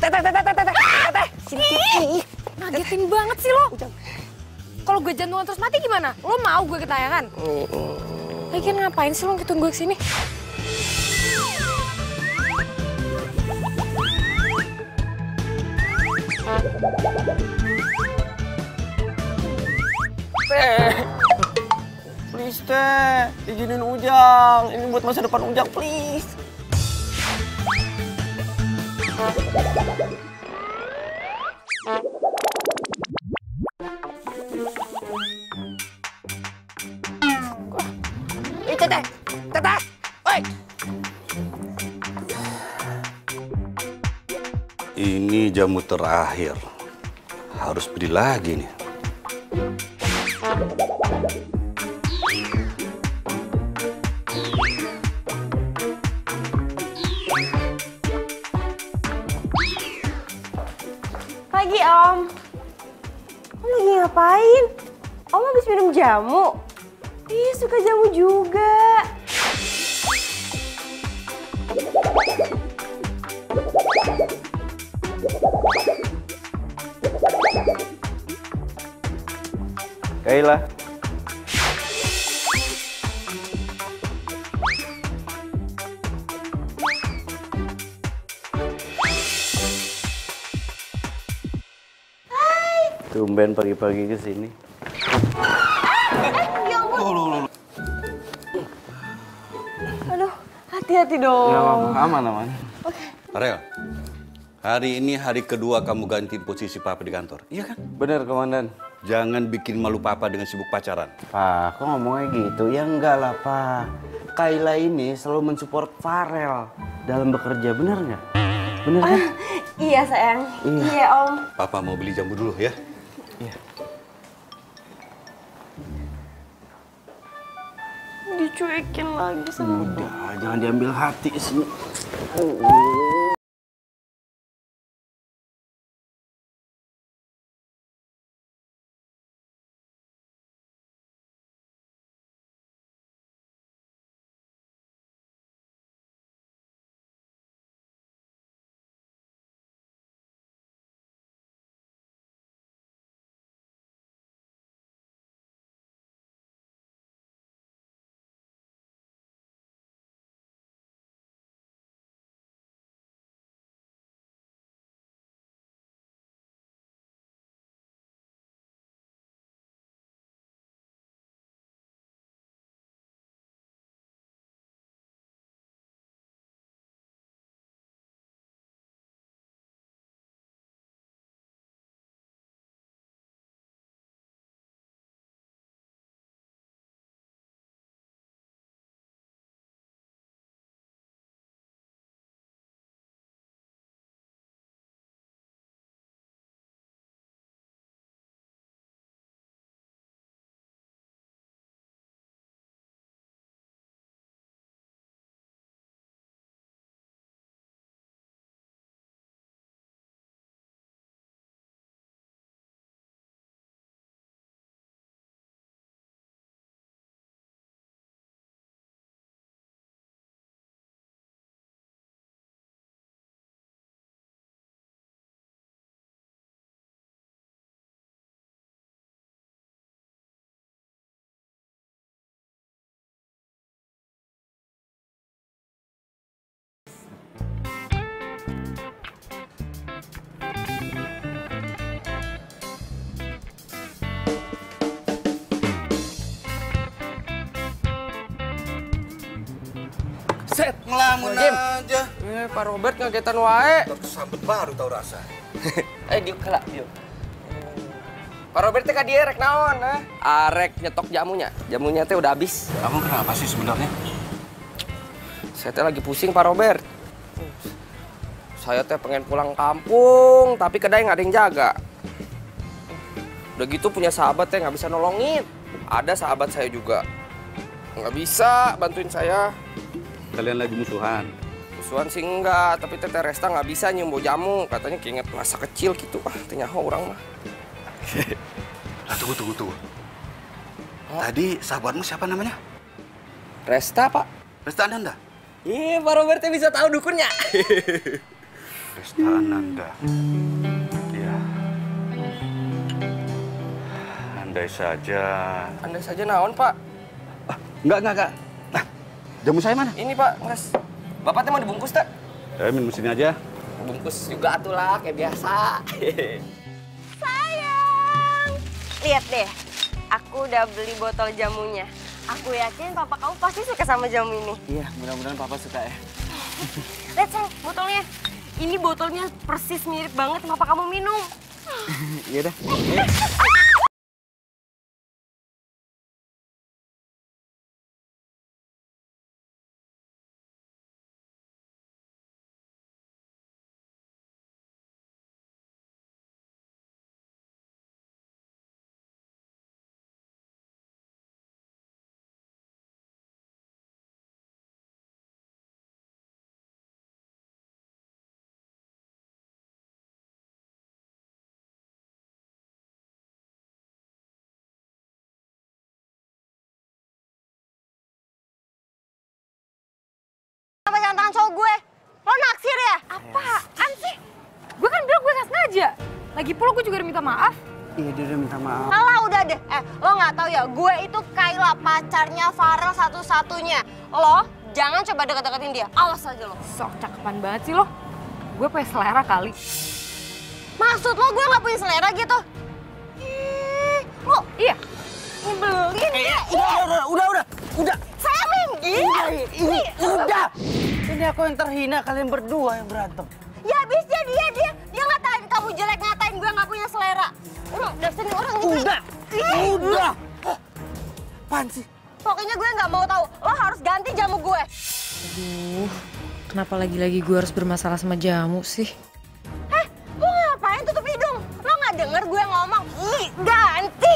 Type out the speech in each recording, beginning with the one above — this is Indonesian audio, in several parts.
Teteh, sini. Ngagetin banget sih lo. Kalau gue jantungan terus mati gimana? Lo mau gue ketayangan? Lagian ngapain sih lo ngitun gue kesini? Please teh, izinin Ujang. Ini buat masa depan Ujang, please. Teteh, oi. Ini jamu terakhir. Harus beli lagi nih. Pagi, Om. Om lagi ngapain? Om habis minum jamu? Ih, suka jamu juga. Kayla. Tumben pagi-pagi ke sini. Ya ampun. Aduh, hati-hati dong. Nggak apa-apa, aman. Farel, hari ini hari kedua kamu ganti posisi papa di kantor. Iya kan? Bener, Komandan. Jangan bikin malu papa dengan sibuk pacaran. Pak, kok ngomongnya gitu? Ya enggak lah, Pak. Kayla ini selalu mensupport Farel dalam bekerja, bener nggak? Bener kan? Iya, sayang. Iya, Om. Papa mau beli jamu dulu ya. Iya. Dicuekin lagi sama Udah, jangan diambil hati sini. Set, ngelamun aja. Pak Robert ngagetan wae. Tersambut baru tahu rasa. Diuk kelak, diuk. Pak Robert teh ka dieu rek naon, arek nyetok jamunya. Jamunya teh udah habis. Kamu kenapa sih sebenarnya? Saya teh lagi pusing, Pak Robert. Saya teh pengen pulang kampung, tapi kedai nggak ada yang jaga. Udah gitu punya sahabat teh nggak bisa nolongin. Ada sahabat saya juga. Nggak bisa bantuin saya. Kalian lagi musuhan? Musuhan sih enggak, tapi Teteh Resta nggak bisa nyium bau jamu. Katanya keinget masa kecil gitu. Tanya orang mah. Nah, tunggu. Tadi sahabatmu siapa namanya? Resta, Pak. Resta Ananda? Iya, Pak Robert bisa tahu dukunnya. Pesta Ananda. Ya. Andai saja. Andai saja naon, Pak? Enggak. Nah, jamu saya mana? Ini, Pak, Mas. Bapaknya mau dibungkus, tak? Saya minum sini aja. Bungkus juga tuh lah, kayak biasa. Sayang, lihat deh, aku udah beli botol jamunya. Aku yakin papa kamu pasti suka sama jamu ini. Iya, mudah-mudahan papa suka ya. Lihat sayang, botolnya. Ini botolnya persis mirip banget sama papa kamu minum. Iya dah. Apa jangan tangan cowok gue? Lo naksir ya? Apaan sih? Gue kan bilang gue gak sengaja. Lagi pula gue juga udah minta maaf. Iya, dia udah minta maaf. Alah udah deh, lo nggak tahu ya, gue itu Kayla, pacarnya Farel satu-satunya. Lo jangan coba deket-deketin dia, awas aja lo. Sok cakepan banget sih lo. Gue punya selera kali. Maksud lo gue nggak punya selera gitu? Lo Iya. nyebelin ya? Udah. Saya minggir. Ini udah. Ini aku yang terhina, kalian berdua yang berantem. Ya habisnya dia ngatain kamu jelek, ngatain gue nggak punya selera. Dari sini orang gitu. Udah. Apaan sih? Pokoknya gue nggak mau tahu. Lo harus ganti jamu gue. Aduh, kenapa lagi-lagi gue harus bermasalah sama jamu sih? Lo ngapain tutup hidung? Lo nggak denger gue ngomong? Ih, ganti.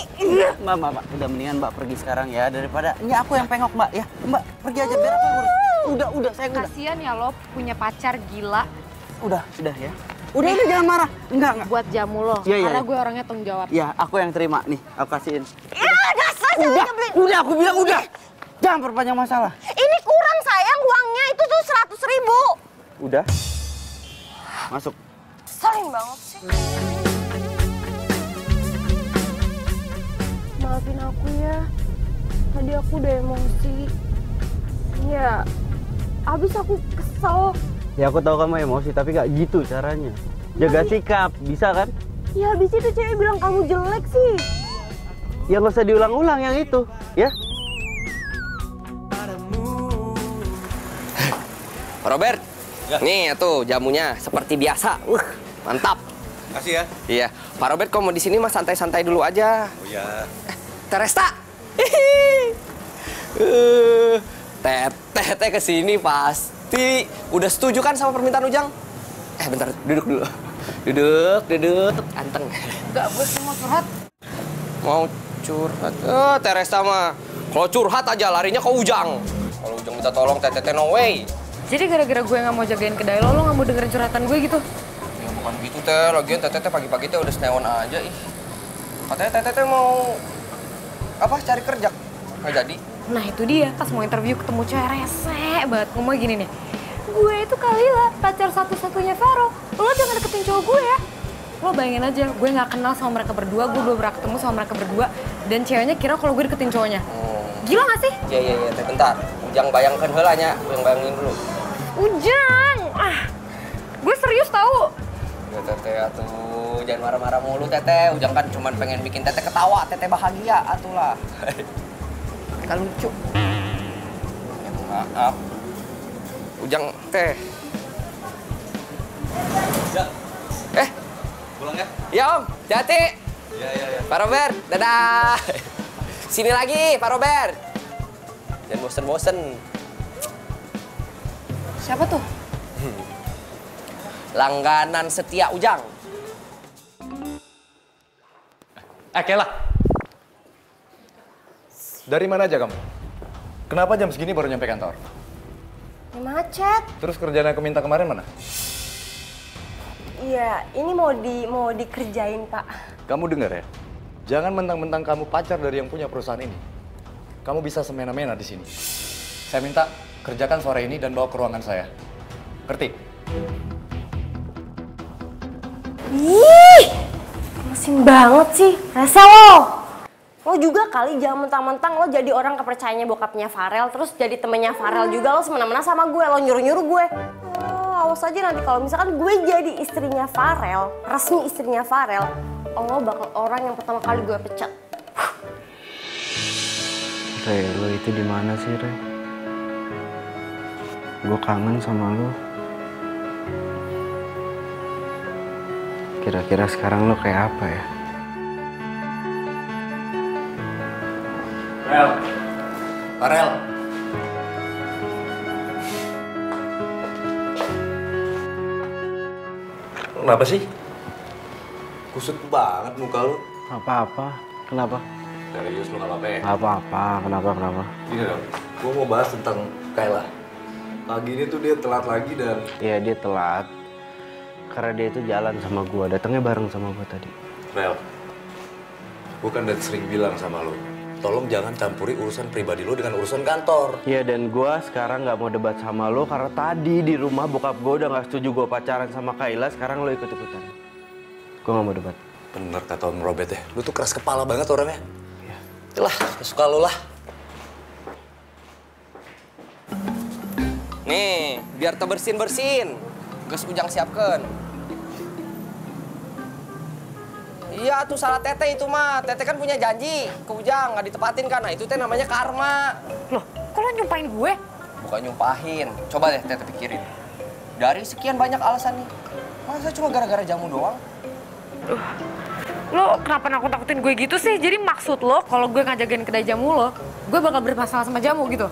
Mbak, udah mendingan Mbak pergi sekarang ya daripada ini aku yang pengok Mbak ya. Mbak pergi aja biar aku ngurus. Udah, sayang udah. Kasian ya lo punya pacar gila. Udah ya. Udah jangan marah. Enggak. Buat jamu lo, Iya. karena gue orangnya tanggung jawab. Ya, aku yang terima nih. Aku kasihin. Ya dasar cewek nyebelin. Udah aku bilang udah. Jangan perpanjang masalah. Ini kurang sayang, uangnya itu tuh 100.000. Udah. Masuk. Sering banget sih. Maafin aku ya. Tadi aku udah emosi. Ya, abis aku kesel. Ya aku tahu kamu emosi tapi gak gitu caranya. Jaga sikap, bisa kan? Ya abis itu cewek bilang kamu jelek sih. Ya nggak usah diulang-ulang yang itu, ya? Pak Robert, nih tuh jamunya seperti biasa. Mantap. Kasih ya. Iya, Pak Robert kalau mau di sini mah santai-santai dulu aja. Oh ya. Teresta. Teteh kesini pasti udah setuju kan sama permintaan Ujang? Bentar, duduk dulu. Duduk. Anteng. Enggak, gue cuma curhat. Mau curhat? Teresta mah. Kalau curhat aja larinya ke Ujang. Kalau Ujang minta tolong, Teteh no way. Jadi gara-gara gue gak mau jagain kedai lo gak mau dengerin curhatan gue gitu? Ya bukan gitu, Teh. Lagian Teteh pagi-pagi Teh udah senewan aja, ih. Katanya Teteh mau cari kerja. Nggak jadi. Nah itu dia, pas mau interview ketemu cewek rese banget. Ngomong gini nih, gue itu Kayla, pacar satu-satunya Vero. Lo jangan deketin cowok gue ya. Lo bayangin aja, gue gak kenal sama mereka berdua, gue belum pernah ketemu sama mereka berdua. Dan ceweknya kira kalau gue deketin cowoknya. Gila gak sih? Iya, Teh. Bentar. Ujang bayangkan heulanya. Ujang bayangin dulu. Ujang! Gue serius tau. Ya Teteh atuh, jangan marah-marah mulu Teteh. Ujang kan cuma pengen bikin Teteh ketawa, Teteh bahagia atuh lah. Gak lucu. Ya, maaf. Ujang Teh. Ya. Pulang ya? Ya Om, hati. Ya. Pak Robert, dadah. Sini lagi Pak Robert. Jangan bosen-bosen. Siapa tuh? Langganan setia Ujang. Kayla. Dari mana aja kamu? Kenapa jam segini baru nyampe kantor? Ya macet. Terus kerjaan yang aku minta kemarin mana? Iya, ini mau dikerjain, Pak. Kamu dengar ya? Jangan mentang-mentang kamu pacar dari yang punya perusahaan ini. Kamu bisa semena-mena di sini. Saya minta kerjakan sore ini dan bawa ke ruangan saya. Ngerti? Ih, mesin banget sih. Rese lo. Lo juga kali jangan mentang-mentang lo jadi orang kepercayaannya bokapnya Farel, terus jadi temennya Farel juga lo semena-mena sama gue, lo nyuruh-nyuruh gue. Oh, awas aja nanti kalau misalkan gue jadi istrinya Farel, resmi istrinya Farel, lo bakal orang yang pertama kali gue pecat. Re, lo itu di mana sih, Re? Gue kangen sama lo. Kira-kira sekarang lo kayak apa ya? Farel. Farel. Kenapa sih? Kusut banget muka lu. Apa-apa? Kenapa? Serius lu nggak apa-apa ya? Apa-apa? Kenapa? Gini dong, gua mau bahas tentang Kayla. Pagi ini tuh dia telat lagi dan... Iya, dia telat. Karena dia itu jalan sama gua, datangnya bareng sama gua tadi. Rel, gua kan udah sering bilang sama lu, tolong jangan campuri urusan pribadi lu dengan urusan kantor. Iya, dan gua sekarang nggak mau debat sama lo karena tadi di rumah bokap gua udah nggak setuju gua pacaran sama Kayla, sekarang lo ikut-ikutan. Gua nggak mau debat. Bener kata Om Robert ya, lu tuh keras kepala banget orangnya. Iya. Yalah, suka lu lah. Nih, biar tebersin-bersin. Geus Ujang siapkan. Iya tuh salah Teteh itu mah. Teteh kan punya janji ke Ujang nggak ditepatin kan. Nah itu teh namanya karma. Loh, kok lo nyumpahin gue? Bukan nyumpahin. Coba deh Teteh pikirin. Dari sekian banyak alasan nih, masa cuma gara-gara jamu doang? Lo kenapa nakut-nakutin gue gitu sih? Jadi maksud lo kalau gue ngajagain kedai jamu lo, gue bakal bermasalah sama jamu gitu?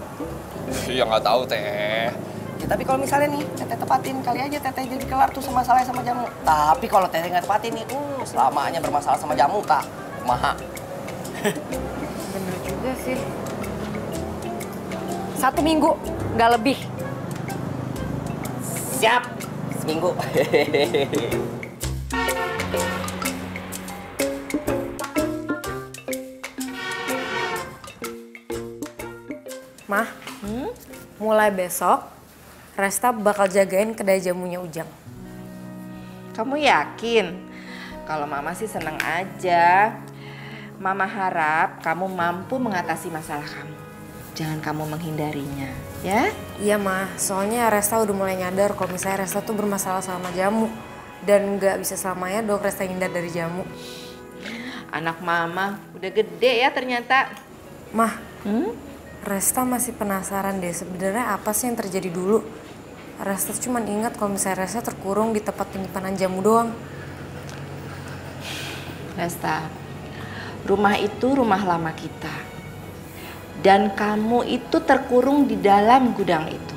Iya nggak tahu Teh. Ya, tapi kalau misalnya nih Teteh tepatin, kali aja Teteh jadi kelar tuh masalahnya sama jamu. Tapi kalau Teteh nggak tepatin nih, selamanya bermasalah sama jamu tak? Kumaha? Bener juga sih. 1 minggu, nggak lebih. Siap, seminggu. Mah, mulai besok Resta bakal jagain kedai jamunya Ujang. Kamu yakin? Kalau Mama sih seneng aja. Mama harap kamu mampu mengatasi masalah kamu. Jangan kamu menghindarinya, ya? Iya Mah, soalnya Resta udah mulai nyadar kalau misalnya Resta tuh bermasalah sama jamu. Dan nggak bisa selamanya dong Resta hindar dari jamu. Anak Mama udah gede ya ternyata. Mah, Resta masih penasaran deh sebenarnya apa sih yang terjadi dulu. Resta cuma ingat kalau misalnya Resta terkurung di tempat penyimpanan jamu doang. Resta, rumah itu rumah lama kita. Dan kamu itu terkurung di dalam gudang itu.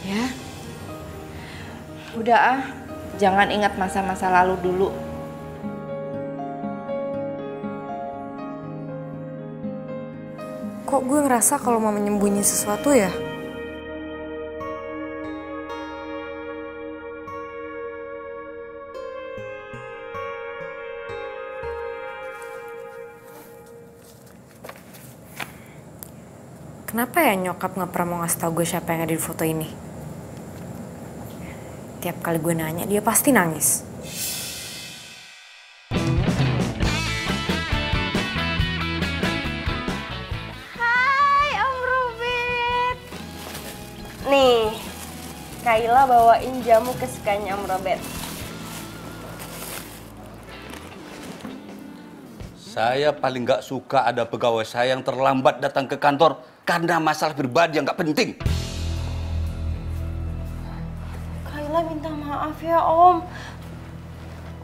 Ya? Udah ah, jangan ingat masa-masa lalu dulu. Kok gue ngerasa kalau mau menyembunyi sesuatu ya? Kenapa ya nyokap nggak pernah mau ngasih tau gue siapa yang ada di foto ini? Tiap kali gue nanya, dia pasti nangis. Hai Om Robert. Nih, Kayla bawain jamu kesukaannya Om Robert. Saya paling nggak suka ada pegawai saya yang terlambat datang ke kantor karena masalah pribadi yang nggak penting. Kayla minta maaf ya Om.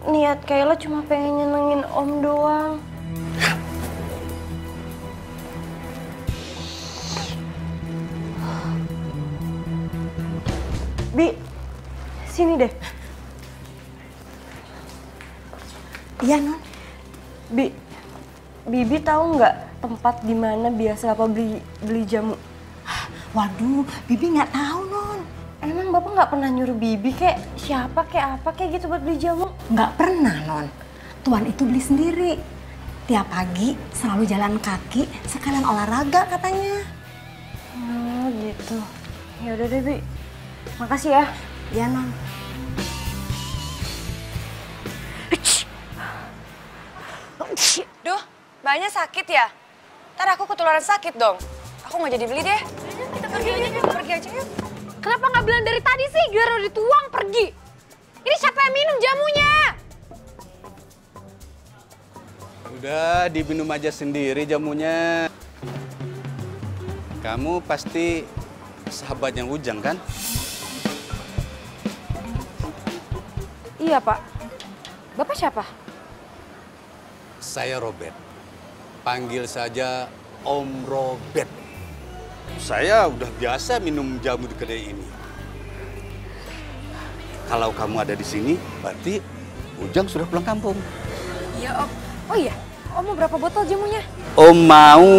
Niat Kayla cuma pengen nyenengin Om doang. Bi, sini deh. Iya Non. Bibi tahu nggak tempat di mana biasa Bapak beli jamu? Waduh, Bibi nggak tahu Non. Emang Bapak nggak pernah nyuruh Bibi kayak siapa kayak apa kayak gitu buat beli jamu? Nggak pernah Non. Tuan itu beli sendiri. Tiap pagi selalu jalan kaki sekalian olahraga katanya. Oh gitu. Ya udah deh Bi. Makasih ya. Ya Non. Duh, mbaknya sakit ya? Ntar aku ketularan sakit dong. Aku nggak jadi beli deh. Kita pergi aja, pergi aja yuk. Kenapa nggak bilang dari tadi sih? Giliran udah dituang pergi. Ini siapa yang minum jamunya? Udah diminum aja sendiri jamunya. Kamu pasti sahabatnya Ujang kan? Iya, Pak. Bapak siapa? Saya Robert. Panggil saja Om Robert. Saya udah biasa minum jamu di kedai ini. Kalau kamu ada di sini, berarti Ujang sudah pulang kampung. Iya, Om. Oh iya, Om mau berapa botol jamunya? Om mau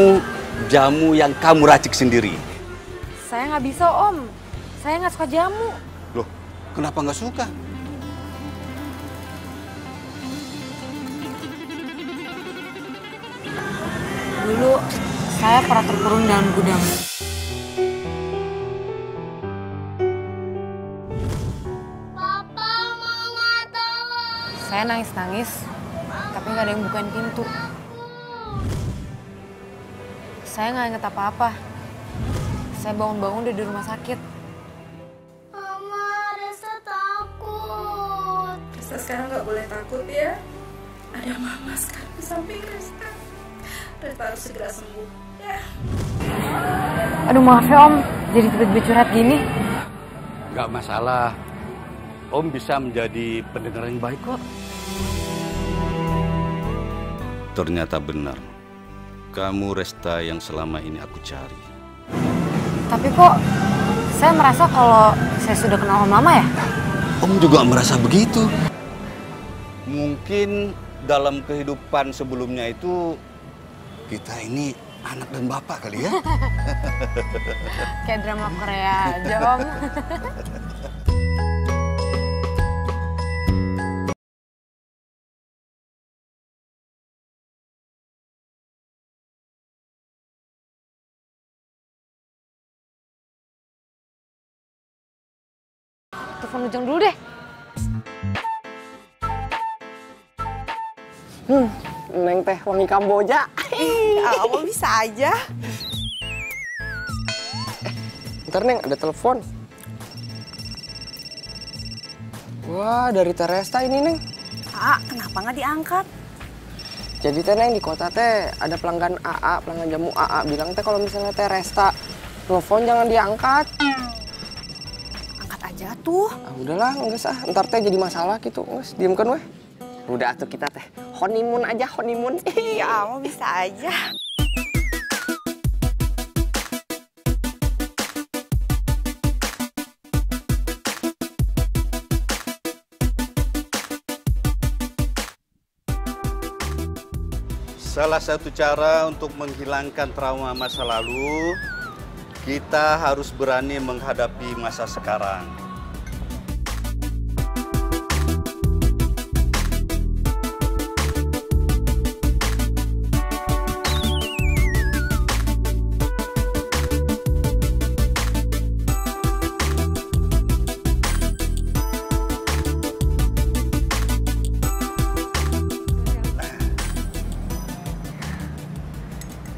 jamu yang kamu racik sendiri. Saya nggak bisa, Om. Saya nggak suka jamu. Loh, kenapa nggak suka? Dulu saya pernah terkurung dalam gudang. Papa, Mama tolong. Saya nangis-nangis, tapi nggak ada yang bukain pintu. Saya nggak inget apa-apa. Saya bangun-bangun udah di rumah sakit. Mama, Resa takut. Resta sekarang nggak boleh takut ya. Ada Mama sekarang di samping Resta. Resta harus segera sembuh ya. Aduh maaf ya Om, jadi tiba-tiba curhat gini. Nggak masalah. Om bisa menjadi pendengar yang baik kok. Ternyata benar. Kamu Resta yang selama ini aku cari. Tapi kok saya merasa kalau saya sudah kenal Om lama ya? Om juga merasa begitu. Mungkin dalam kehidupan sebelumnya itu kita ini anak dan bapak kali ya. Kayak drama Korea aja Om. Telepon Ujang dulu deh. Neng teh wangi Kamboja. Kamu bisa aja. Ntar Neng, ada telepon. Wah, dari Teresta ini Neng. Kenapa nggak diangkat? Jadi teh Neng di kota teh ada pelanggan AA, pelanggan jamu AA. Bilang teh kalau misalnya Teresta telepon jangan diangkat. Angkat aja tuh. Ah, udahlah, enggak sah. Ntar teh jadi masalah gitu. Nges, diemkan weh. Udah atuh kita teh honeymoon aja, honeymoon. Ya, kamu bisa aja. Salah satu cara untuk menghilangkan trauma masa lalu, kita harus berani menghadapi masa sekarang.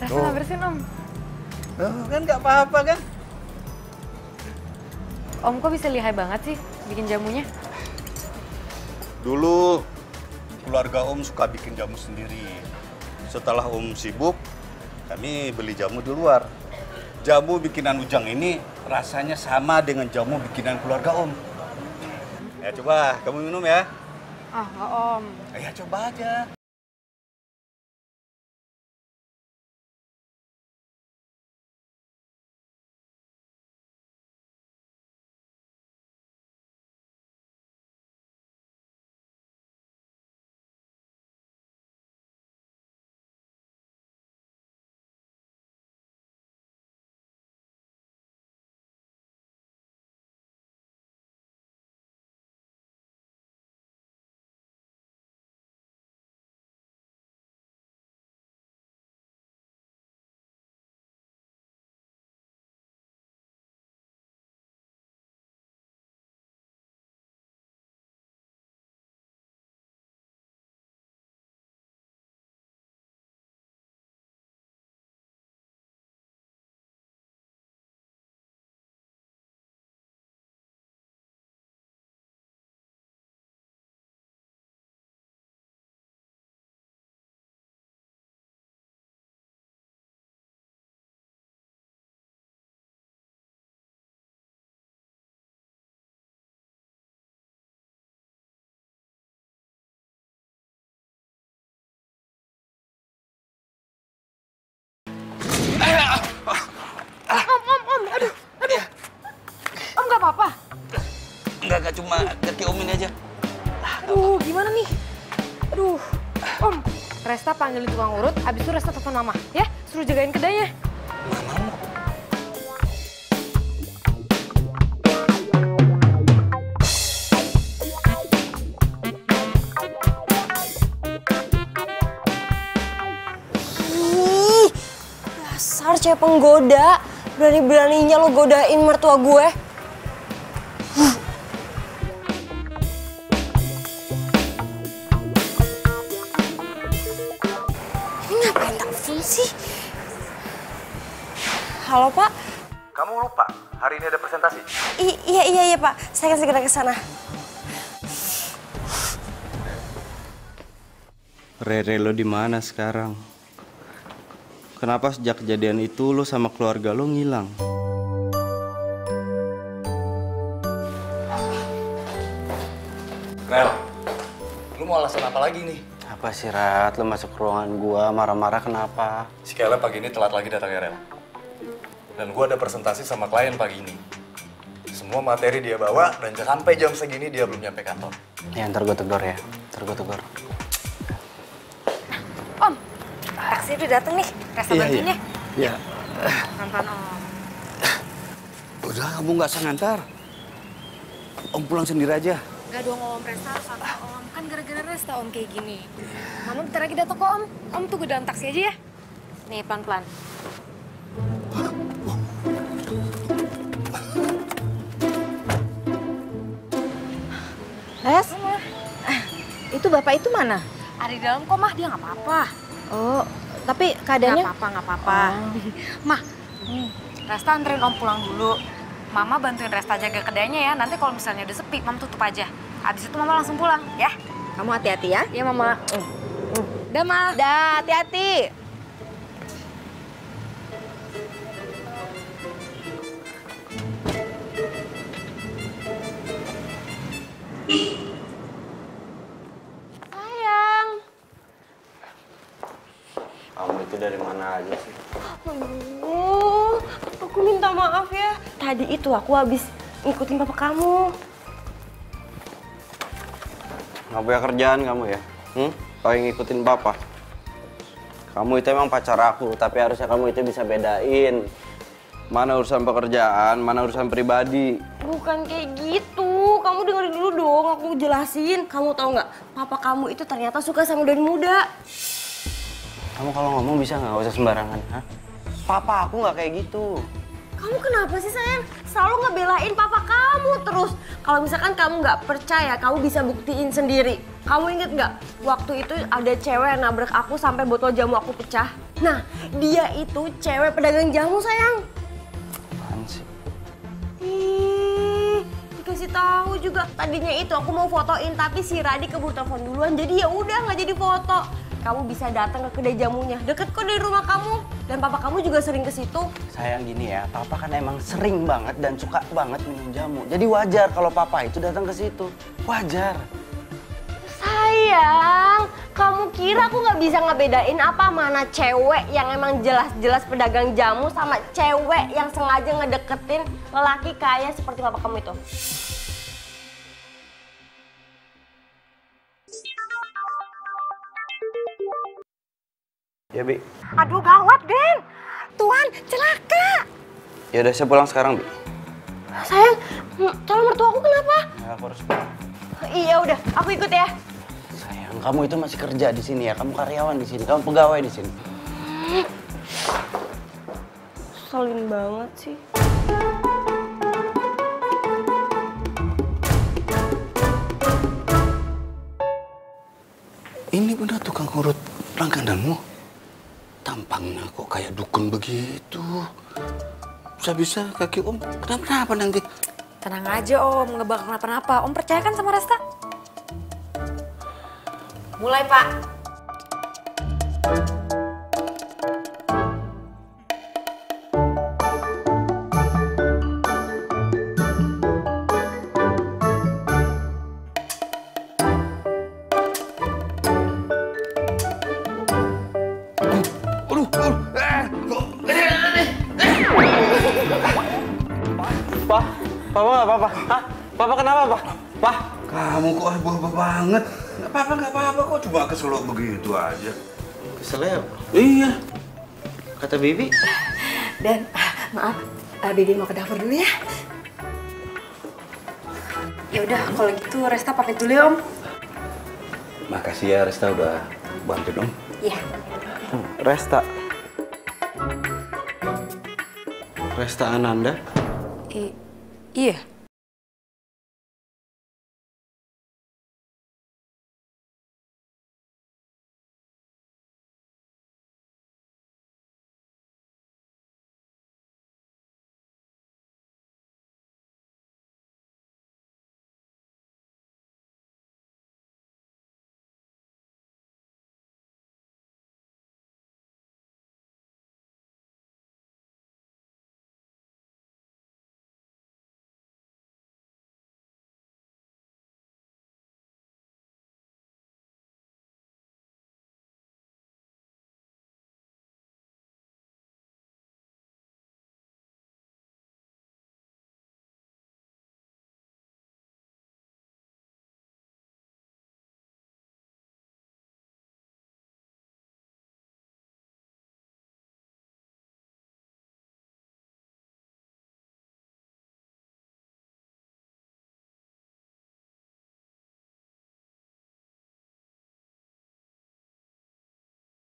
Rasa nggak bersin Om. Oh, kan nggak apa-apa kan? Om kok bisa lihai banget sih bikin jamunya? Dulu keluarga Om suka bikin jamu sendiri. Setelah Om sibuk, kami beli jamu di luar. Jamu bikinan Ujang ini rasanya sama dengan jamu bikinan keluarga Om. Ya coba, kamu minum ya. Nggak Om. Ya coba aja. enggak cuma kaki Om ini aja. Aduh, gimana nih? Aduh, Om, Resta panggilin tukang urut, abis itu Resta telepon Mama, ya? Suruh jagain kedainya. Ih, dasar cewek penggoda. Berani-beraninya lo godain mertua gue. Ini ngapain telepon sih? Halo, Pak. Kamu lupa, hari ini ada presentasi. Iya, Pak. Saya akan segera ke sana. Rere, lo di mana sekarang? Kenapa sejak kejadian itu lo sama keluarga lo ngilang? Rel, lu mau alasan apa lagi nih? Apa sih, Rat? Lo masuk ruangan gua marah-marah kenapa? Si Kayla pagi ini telat lagi datangnya, Rel. Dan gua ada presentasi sama klien pagi ini. Semua materi dia bawa dan sampai jam segini dia belum nyampe kantor. Ya, ntar gue tegur ya. Ntar gue tegur. Om, taksi udah dateng nih. Resta bantuin ya. Iya. Pelan-pelan, Om. Udah, kamu nggak usah ngantar. Om pulang sendiri aja. Gak dong, Om. Resta harus sama Om. Kan gara-gara Resta Om kayak gini. Mama bentar lagi datang kok, Om. Om tunggu dalam taksi aja ya. Nih, pelan-pelan. Les, itu bapak itu mana? Ada di dalam kok, Mah. Dia nggak apa-apa. Oh, tapi keadaannya? Nggak apa-apa. Mah, Resta anterin Om pulang dulu. Mama bantuin Resta jaga kedainya ya. Nanti kalau misalnya udah sepi, Mama tutup aja. Abis itu Mama langsung pulang, ya. Kamu hati-hati ya. Iya, Mama. Dah, Ma. Dah, hati-hati. Sayang. Kamu itu dari mana aja sih? Aduh, aku minta maaf ya. Tadi itu aku habis ngikutin papa kamu. Nggak punya kerjaan kamu ya? Kalau ngikutin papa? Kamu itu emang pacar aku, tapi harusnya kamu itu bisa bedain. Mana urusan pekerjaan, mana urusan pribadi. Bukan kayak gitu. Kamu dengerin dulu dong, aku jelasin. Kamu tahu nggak, papa kamu itu ternyata suka sama dari muda. Kamu kalau ngomong bisa nggak usah sembarangan, ha? Papa aku nggak kayak gitu. Kamu kenapa sih sayang? Selalu ngebelain papa kamu terus. Kalau misalkan kamu nggak percaya, kamu bisa buktiin sendiri. Kamu inget nggak? Waktu itu ada cewek yang nabrak aku sampai botol jamu aku pecah. Nah, dia itu cewek pedagang jamu sayang. Apaan sih? Ih, dikasih tahu juga. Tadinya itu aku mau fotoin, tapi si Radi keburu telepon duluan. Jadi ya udah nggak jadi foto. Kamu bisa datang ke kedai jamunya, deket kok dari rumah kamu. Dan papa kamu juga sering ke situ. Sayang gini ya, papa kan emang sering banget dan suka banget minum jamu. Jadi wajar kalau papa itu datang ke situ. Wajar. Sayang, kamu kira aku nggak bisa ngebedain apa mana cewek yang emang jelas-jelas pedagang jamu sama cewek yang sengaja ngedeketin lelaki kaya seperti papa kamu itu? Ya, Bi. Aduh gawat, Den. Tuan, celaka. Ya udah, saya pulang sekarang, Bi. Sayang, calon mertua aku kenapa? Ya, aku harus pulang. Iya udah, aku ikut ya. Sayang, kamu itu masih kerja di sini ya. Kamu karyawan di sini, kamu pegawai di sini. Selin banget sih. Ini benar tukang urut langgananmu? Tampangnya kok kayak dukun begitu. Bisa-bisa kaki Om kenapa-napa nanti. Tenang aja, Om. Nggak bakal kenapa-napa. Om percaya kan sama Resta? Mulai, Pak. Papa nggak apa-apa? Hah? Papa kenapa, Pak? Pak? Kamu kok heboh-heboh banget? Nggak apa-apa kok, cuma keselok begitu aja. Kesel ya? Iya. Kata Bibi. Dan maaf, Bibi mau ke dapur dulu ya. Ya udah, kalau gitu Resta pamit dulu ya Om. Makasih ya Resta udah bantuin Om. Iya. Resta. Resta Ananda. Iya.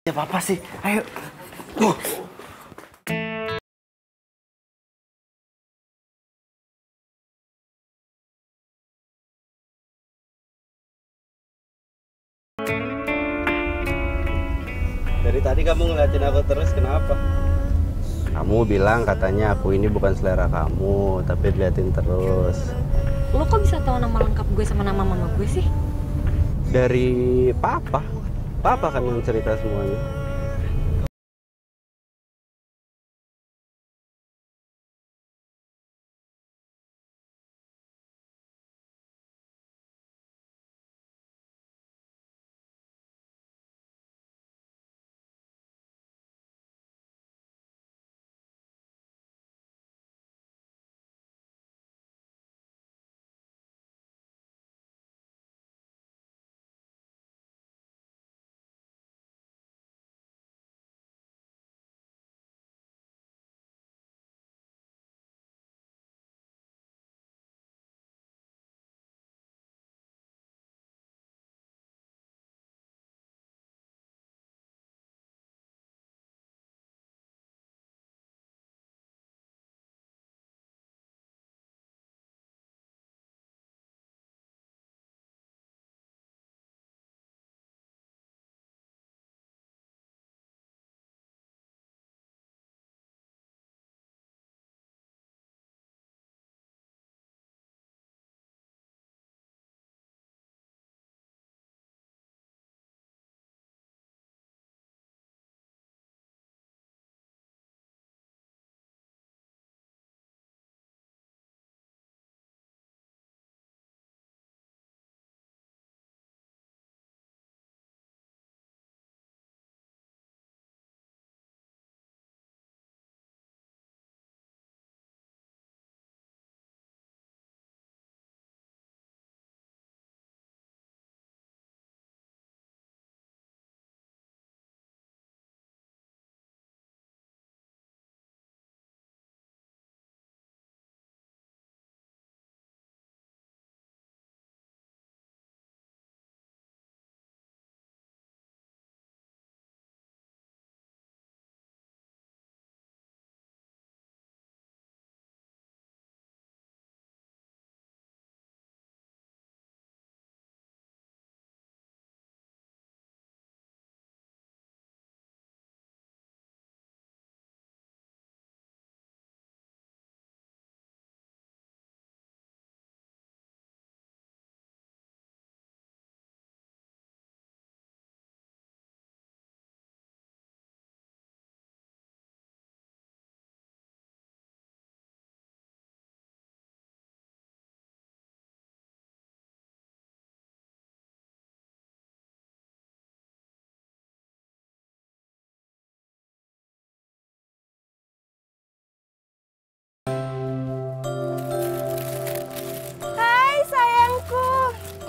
Ya Papa sih, ayo. Dari tadi kamu ngeliatin aku terus, kenapa? Kamu bilang katanya aku ini bukan selera kamu, tapi diliatin terus. Lo kok bisa tahu nama lengkap gue sama nama mama gue sih? Dari Papa. Papa kan yang cerita semuanya.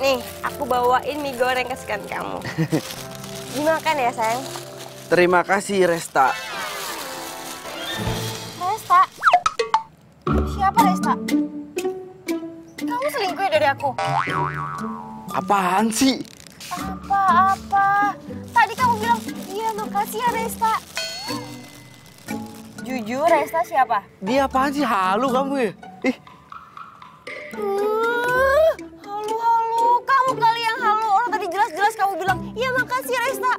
Nih, aku bawain mie goreng kesukaan kamu. Dimakan ya, sayang? Terima kasih, Resta. Resta? Siapa Resta? Kamu selingkuh ya dari aku? Apaan sih? Apa-apa? Tadi kamu bilang, iya makasih ya Resta. Jujur, Resta siapa? Dia apaan sih? Halu kamu ya? Ih, Halu. Kamu kali yang halu. Orang tadi jelas-jelas kamu bilang, iya makasih Resta.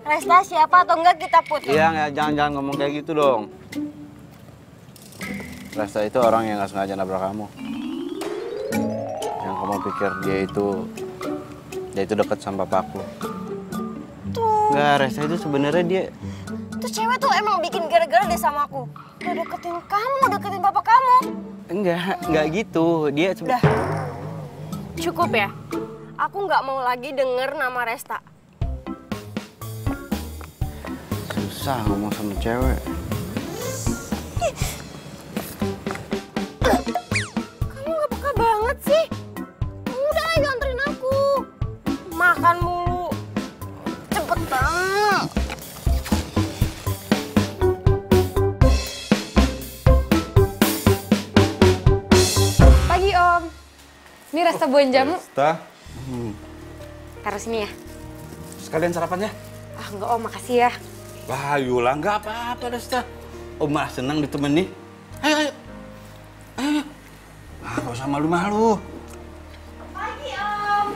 Resta siapa atau enggak kita putus? iya, jangan ngomong kayak gitu dong. Resta itu orang yang nggak sengaja nabrak kamu. Yang kamu pikir dia itu dekat sama papaku. Tuh. Nggak, Resta itu sebenarnya dia. Tuh cewek tuh emang bikin gara-gara deh sama aku. Udah deketin kamu, deketin papa kamu. Enggak gitu. Dia Udah. Cukup ya. Aku nggak mau lagi denger nama Resta. susah ngomong sama cewek. Kamu nggak peka banget sih. Udah ayo anterin aku. Makan mulu. Cepetan. Pagi Om. Ini Resta buahin jamu. Resta. Taruh sini ya. Sekalian sarapannya. Ah enggak Om, makasih ya. Wah, Yula, nggak apa-apa, Resta. Om mah senang ditemani. Ayo. Ah, gak usah malu-malu. Pagi Om.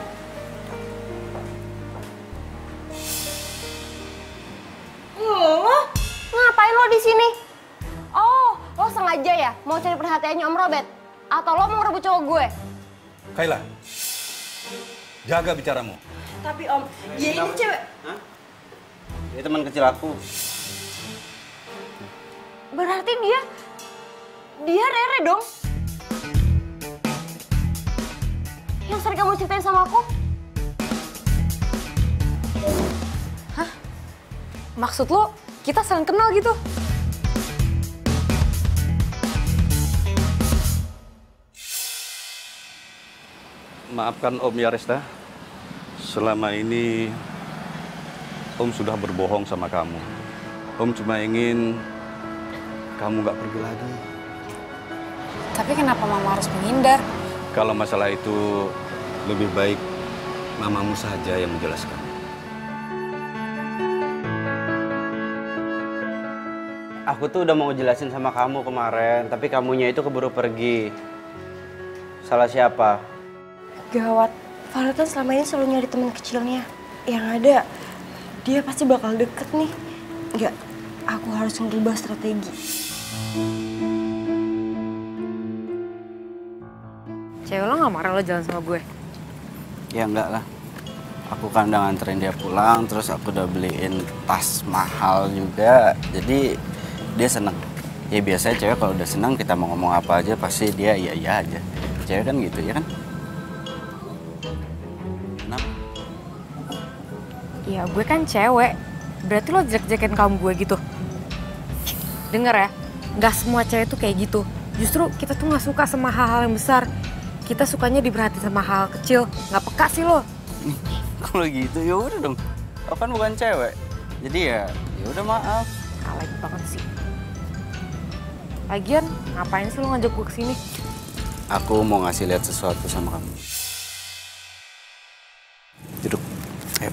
Ngapain lo di sini? Oh, lo sengaja ya mau cari perhatiannya Om Robert? Atau lo mau ngerebut cowok gue? Kayla, jaga bicaramu. Tapi Om, dia ini cewek. Hah? Dia teman kecil aku. Berarti dia Rere dong. Yang sering kamu ceritain sama aku? Hah? Maksud lo kita saling kenal gitu? Maafkan Om ya, Resta. Selama ini Om sudah berbohong sama kamu. Om cuma ingin kamu nggak pergi lagi. Tapi kenapa Mama harus menghindar? Kalau masalah itu lebih baik mamamu saja yang menjelaskan. Aku tuh udah mau jelasin sama kamu kemarin, tapi kamunya itu keburu pergi. Salah siapa? Gawat, Farel kan selama ini selalu nyari teman kecilnya. Yang ada, dia pasti bakal deket nih. Enggak, aku harus ngerubah strategi. Cewek lo gak marah lo jalan sama gue? Ya enggak lah. Aku kan udah nganterin dia pulang, terus aku udah beliin tas mahal juga. Jadi dia seneng. Ya biasanya cewek kalau udah seneng kita mau ngomong apa aja pasti dia iya aja. Cewek kan gitu ya kan? Kenapa? Ya gue kan cewek. Berarti lo jelek-jelekin kaum gue gitu? Dengar ya, gak semua cewek tuh kayak gitu. Justru kita tuh gak suka sama hal-hal yang besar. Kita sukanya diperhatiin sama hal kecil. Gak peka sih lo. Kalau gitu ya udah dong. Lo kan bukan cewek. Jadi ya udah maaf. Alay banget sih. Lagian ngapain sih lo ngajak gue kesini? Aku mau ngasih lihat sesuatu sama kamu. Duduk. Ayo.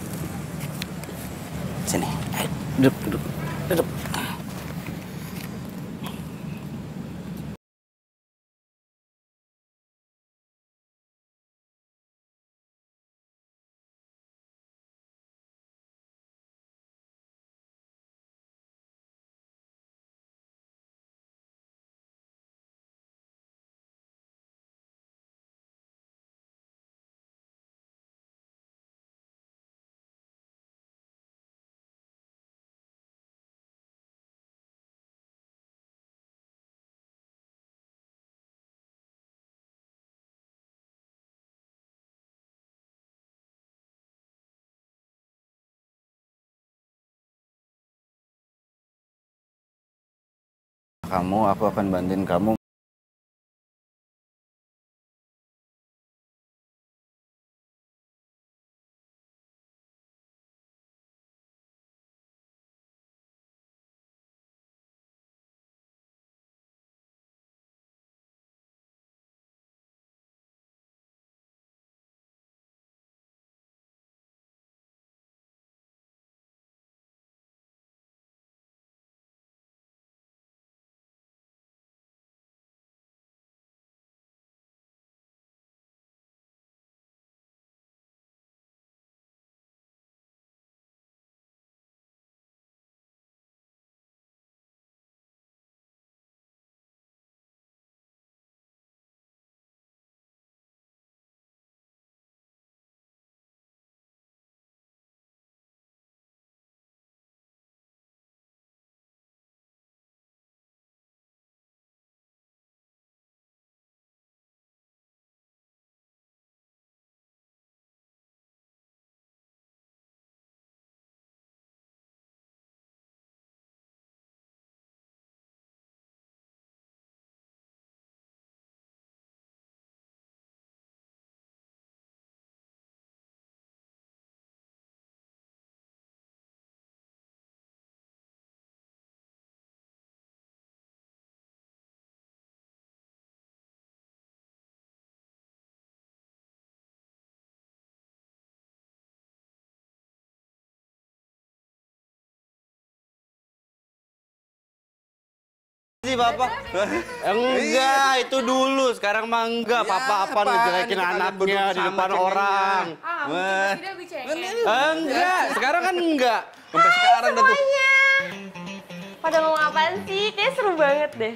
Sini. Ayo. Duduk. Aku akan bantuin kamu sih Papa? Enggak, itu dulu. Sekarang mah enggak. Papa apa ngejelekin anaknya di depan orang. Enggak, sekarang kan enggak. Sampai sekarang udah tuh. Pada ngomong apaan sih? Kayaknya seru banget deh.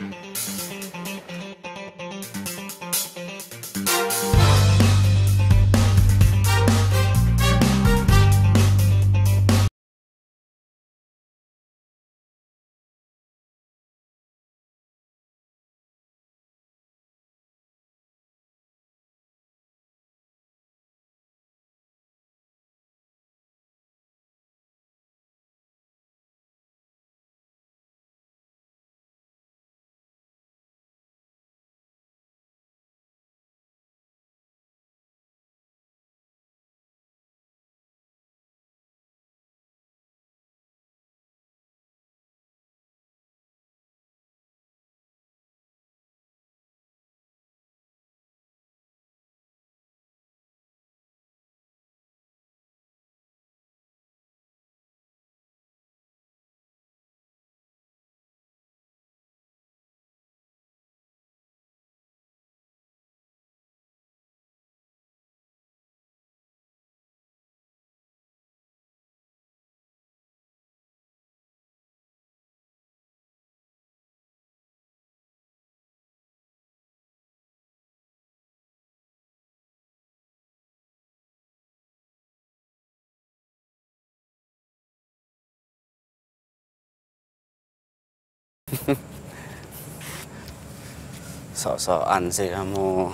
Sok-sokan sih kamu.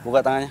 Buka tangannya.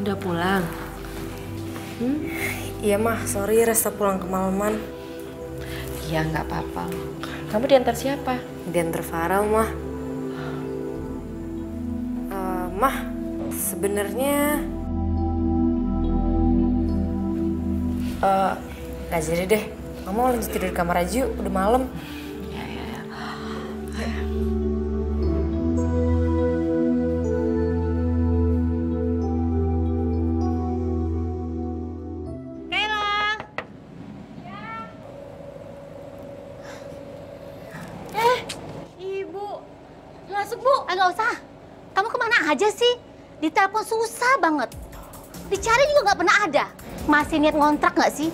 Udah pulang? Iya mah, sorry Resta pulang kemalaman. Iya nggak apa-apa. Kamu diantar siapa? Diantar Farel mah. Mah, sebenarnya nggak jadi deh. Mama lanjut tidur di kamar aja yuk, udah malam. Masuk Bu, nggak usah. Kamu kemana aja sih? Ditelepon susah banget. Dicari juga nggak pernah ada. Masih niat ngontrak nggak sih?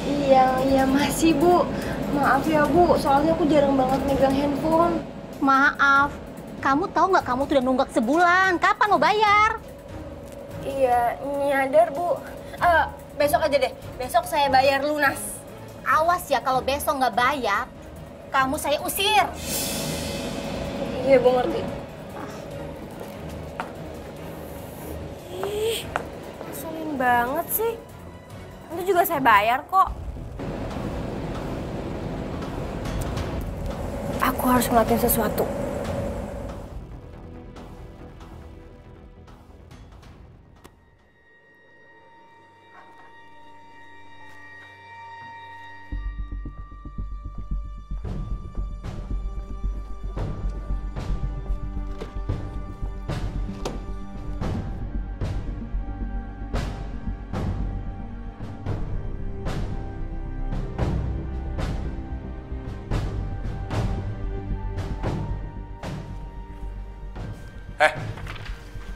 Iya masih Bu. Maaf ya Bu, soalnya aku jarang banget megang handphone. Maaf, kamu tahu nggak kamu tuh udah nunggak sebulan. Kapan mau bayar? Iya, nyadar Bu. Besok aja deh, besok saya bayar lunas. Awas ya kalau besok nggak bayar, kamu saya usir. Iya Bu, ngerti. Ngeselin banget sih. Itu juga saya bayar kok. Aku harus ngelakuin sesuatu.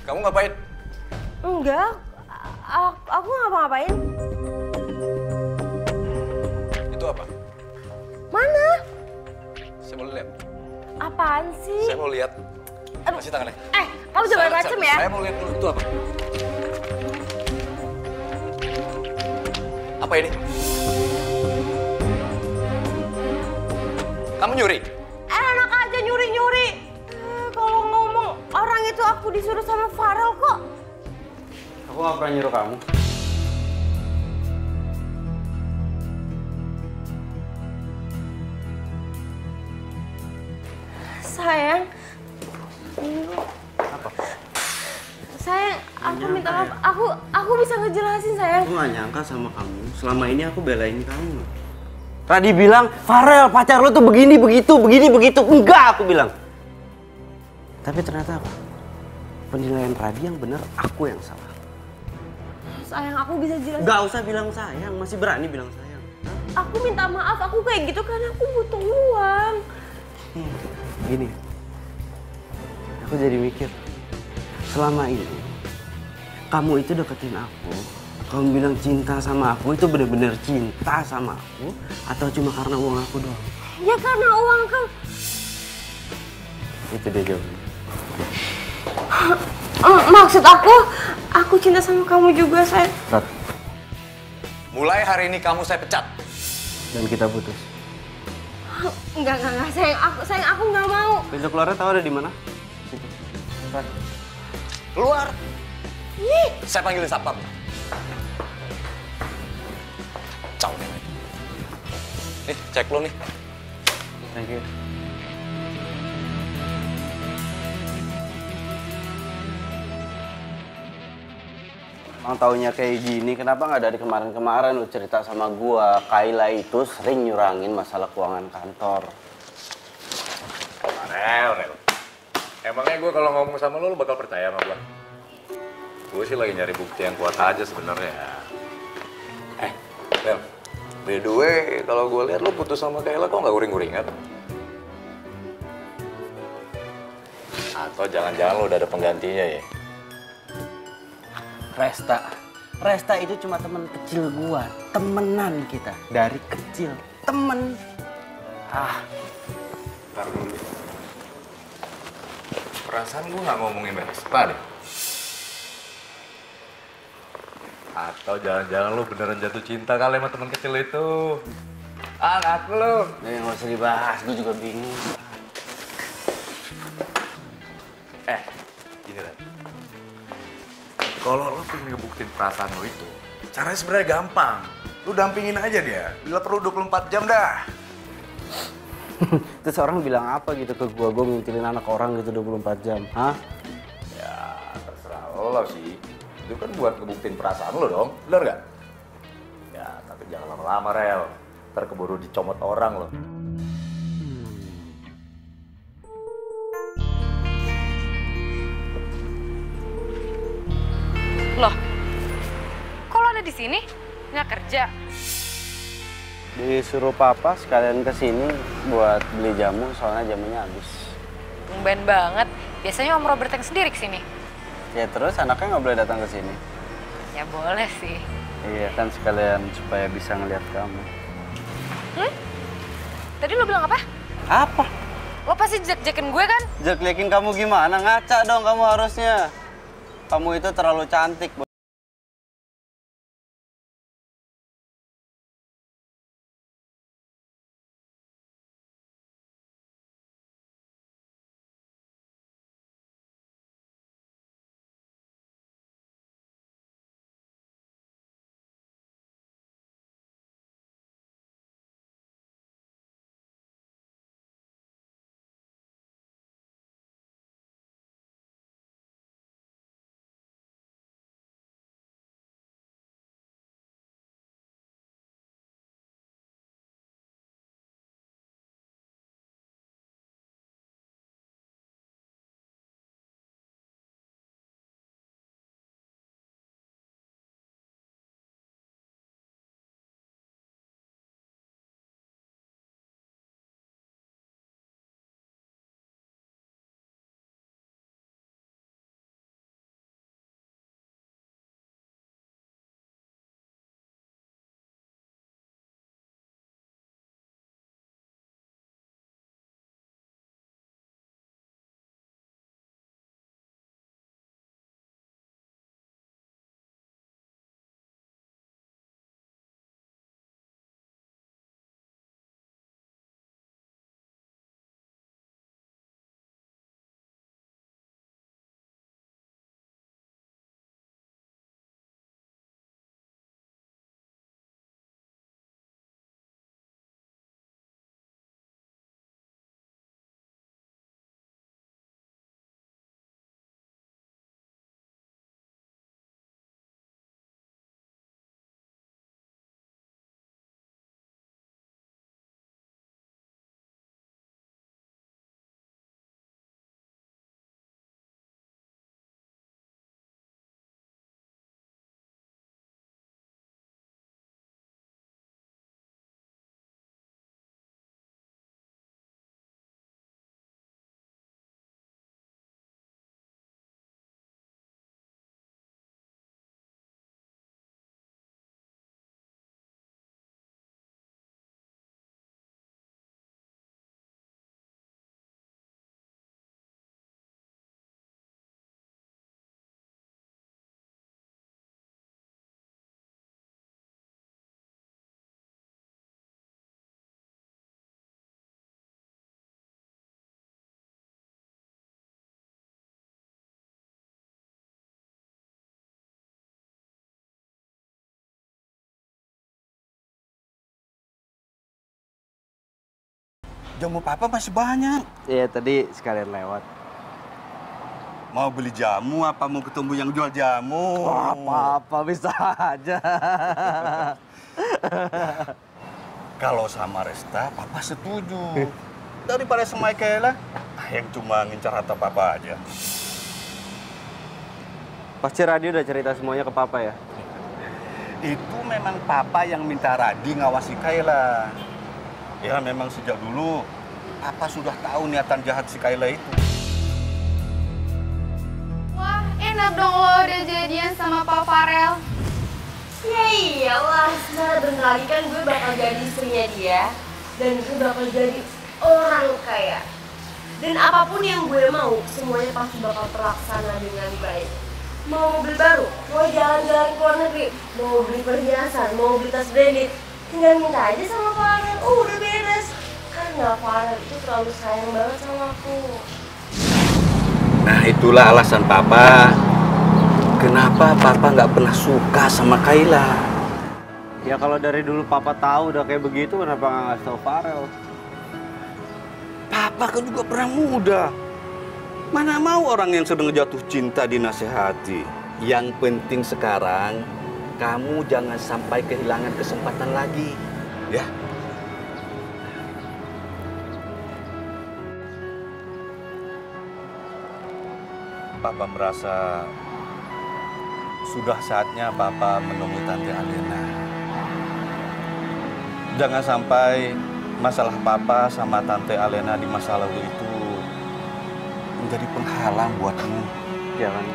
Kamu ngapain? Enggak, aku ngapa-ngapain. Itu apa? Mana? Saya mau lihat. Apaan sih? Saya mau lihat. Kasih tangannya. Kamu jangan macem ya? Saya mau lihat dulu. Itu apa? Apa ini? Kamu nyuri? Enak aja nyuri-nyuri. Kalau ngomong orang itu aku disuruh sama Farel kok. Aku nggak pernah nyuruh kamu. Sayang. Apa? Sayang, aku Nggak minta nyangka maaf. Aku bisa ngejelasin, sayang. Aku nggak nyangka sama kamu. Selama ini aku belain kamu. Radi bilang, Farel pacar lo tuh begini begitu, begini begitu. Enggak, aku bilang. Tapi ternyata apa? Penilaian Radi yang benar, aku yang salah. Sayang, aku bisa jelasin. Gak usah bilang sayang, masih berani bilang sayang. Aku minta maaf, aku kayak gitu karena aku butuh uang. Gini, aku jadi mikir, selama ini kamu itu deketin aku, kamu bilang cinta sama aku itu bener-bener cinta sama aku, atau cuma karena uang aku doang? Ya karena uang kan. Itu dia jawabannya. Maksud aku cinta sama kamu juga, sayang. Rat, Mulai hari ini kamu saya pecat. dan kita putus. Enggak, sayang, aku nggak mau. Pintu keluarnya tahu ada di mana? Situ. Rat. Keluar. Saya panggilin satpam. Ciao. Nih, cek lo nih. Thank you. Emang taunya kayak gini, kenapa nggak dari kemarin-kemarin lu cerita sama gua? Kayla itu sering nyurangin masalah keuangan kantor. Rel. Emangnya gue kalau ngomong sama lo bakal percaya sama gue? Gue sih lagi nyari bukti yang kuat aja sebenarnya. Rel. By the way, kalau gue lihat lo putus sama Kayla kok nggak uring-uringan? Atau jangan-jangan lo udah ada penggantinya ya? Resta itu cuma teman kecil gua, temenan kita dari kecil, temen. Ntar dulu. Perasaan gue nggak ngomongin Resta deh. Atau jangan-jangan lo beneran jatuh cinta kali sama teman kecil itu? Ngaku lo. Nggak usah dibahas, gua juga bingung. Gini Ren. Kalau lo pengen ngebuktiin perasaan lo itu, caranya sebenarnya gampang. Lo dampingin aja dia, bila perlu 24 jam dah. Terus orang bilang apa gitu ke gua ngintilin anak orang gitu 24 jam, hah? Ya, terserah lo sih. Itu kan buat ngebuktiin perasaan lo dong, bener nggak? Ya, tapi jangan lama-lama, Rel. Ntar keburu dicomot orang lo. Loh, kok lo ada di sini? Nggak kerja? Disuruh papa sekalian kesini buat beli jamu, soalnya jamunya habis. Tumben banget. Biasanya Om Robert yang sendiri kesini. Ya terus anaknya nggak boleh datang ke sini. Ya boleh sih. Iya kan sekalian supaya bisa ngeliat kamu. Tadi lo bilang apa? Apa? Lo pasti jek-jekin gue kan? Jelek-jelekin kamu gimana? Ngaca dong kamu harusnya. Kamu itu terlalu cantik. Jamu papa masih banyak. Iya, tadi sekalian lewat. Mau beli jamu apa mau ketemu yang jual jamu? Apa-apa bisa aja. Kalau sama Resta, papa setuju. Daripada sama Kayla, yang cuma ngincar harta papa aja. Pasti Radio udah cerita semuanya ke papa ya? Itu memang papa yang minta Radi ngawasi Kayla. Ya memang sejak dulu, papa sudah tahu niatan jahat si Kayla itu. Wah, enak dong lo udah jadian sama Pak Farel. Ya iyalah, sebentar lagi kan gue bakal jadi istrinya dia. Dan gue bakal jadi orang kaya. Dan apapun yang gue mau, semuanya pasti bakal terlaksana dengan baik. Mau mobil baru, mau jalan-jalan ke luar negeri, mau beli perhiasan, mau beli tas branded, tinggal minta aja sama Farel. Udah beres. Karena Farel itu terlalu sayang banget sama aku. Nah itulah alasan papa. Kenapa papa nggak pernah suka sama Kayla? Ya kalau dari dulu papa tahu udah kayak begitu, kenapa nggak ngasih tau Farel? Papa kan juga pernah muda. Mana mau orang yang sedang jatuh cinta dinasehati. Yang penting sekarang, kamu jangan sampai kehilangan kesempatan lagi. Ya. Papa merasa sudah saatnya Papa menemui Tante Alena. Jangan sampai masalah Papa sama Tante Alena di masa lalu itu menjadi penghalang buatmu. Jangan.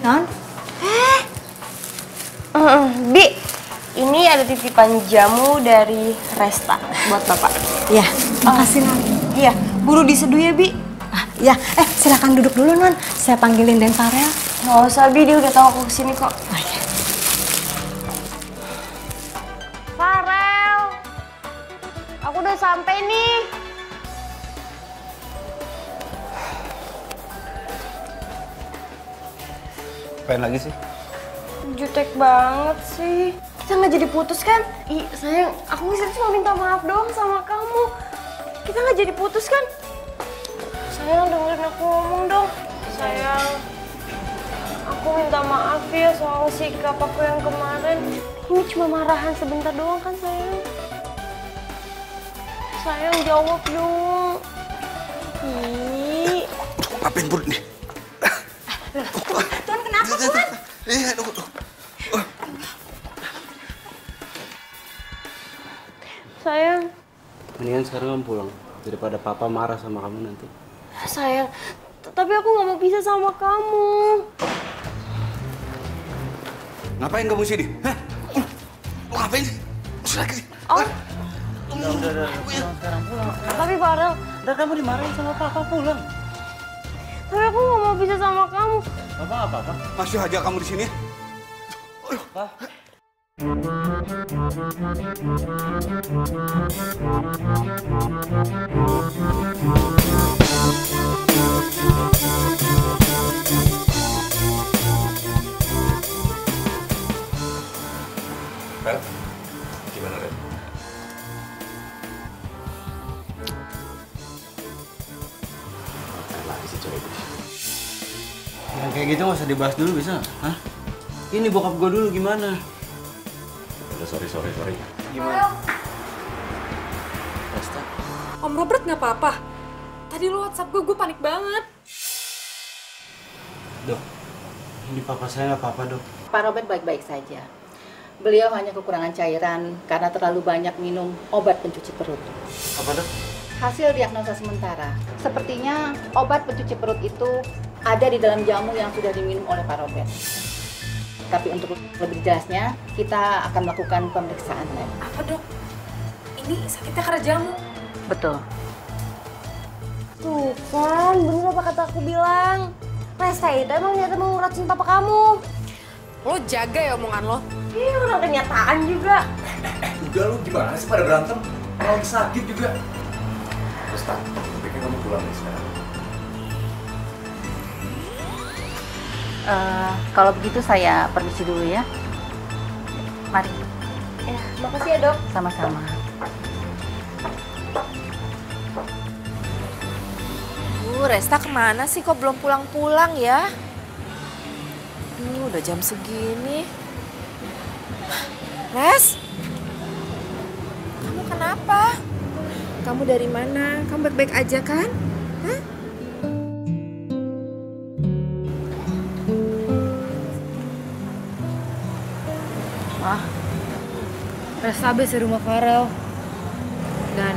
Non? Bi, ini ada titipan jamu dari Resta buat Bapak. Ya, makasih Non. Iya, buru diseduh ya, Bi. Ya, silakan duduk dulu Non. Saya panggilin Den Farel. Nggak usah, Bi, dia udah tahu aku kesini kok. Ya. Farel, aku udah sampai nih. Apain lagi sih? Jutek banget sih. Kita nggak jadi putus kan? Ih, sayang, aku kesini cuma minta maaf doang sama kamu. Kita nggak jadi putus kan? Sayang, dengerin aku ngomong dong. Sayang, aku minta maaf ya soal sikap aku yang kemarin. Ini cuma marahan sebentar doang kan, sayang? Sayang, jawab dong. Ih. Apain perut nih? Tuan, kenapa, Tuan? Iya, Sayang. Mendingan sekarang kamu pulang daripada papa marah sama kamu nanti. Sayang, tapi aku nggak mau pisah sama kamu. Ngapain kamu sini? Hah? Lu ngapain sih? Sudah sini. Oh. Udah, sekarang pulang. Tapi Farel, Udah kamu dimarahin sama papa, pulang. tapi aku nggak mau pisah sama kamu. Apa? Masih aja kamu di sini? Pak. Ren, gimana Ren? Yang kayak gitu nggak usah dibahas dulu bisa? Hah? Ini bokap gue dulu gimana? Udah, sorry. Gimana? Resta. Om Robert nggak apa-apa. Tadi lo WhatsApp gue panik banget. Dok, ini papa saya nggak apa-apa dok. Pak Robert baik-baik saja. Beliau hanya kekurangan cairan karena terlalu banyak minum obat pencuci perut. Apa dok? Hasil diagnosa sementara, sepertinya obat pencuci perut itu ada di dalam jamu yang sudah diminum oleh Pak Robert. Tapi untuk lebih jelasnya, kita akan melakukan pemeriksaan lab. Apa dok? ini sakitnya karena jamu. Betul. Tuh kan, bener apa kata aku bilang. Resta itu emang niatnya mau ngeracun papa kamu. Lo jaga ya omongan lo. Ih, orang kenyataan juga. Udah lu gimana sih pada berantem? Orang sakit juga. Resta, bikin kamu pulang nih sekarang. Kalau begitu saya permisi dulu ya. Mari. Ya, makasih ya dok. Sama-sama. Resta kemana sih? Kok belum pulang-pulang ya? Udah jam segini. Res? Kamu kenapa? Kamu dari mana? Kamu baik-baik aja kan? Hah? Wah, Resta habis di rumah Farel. Dan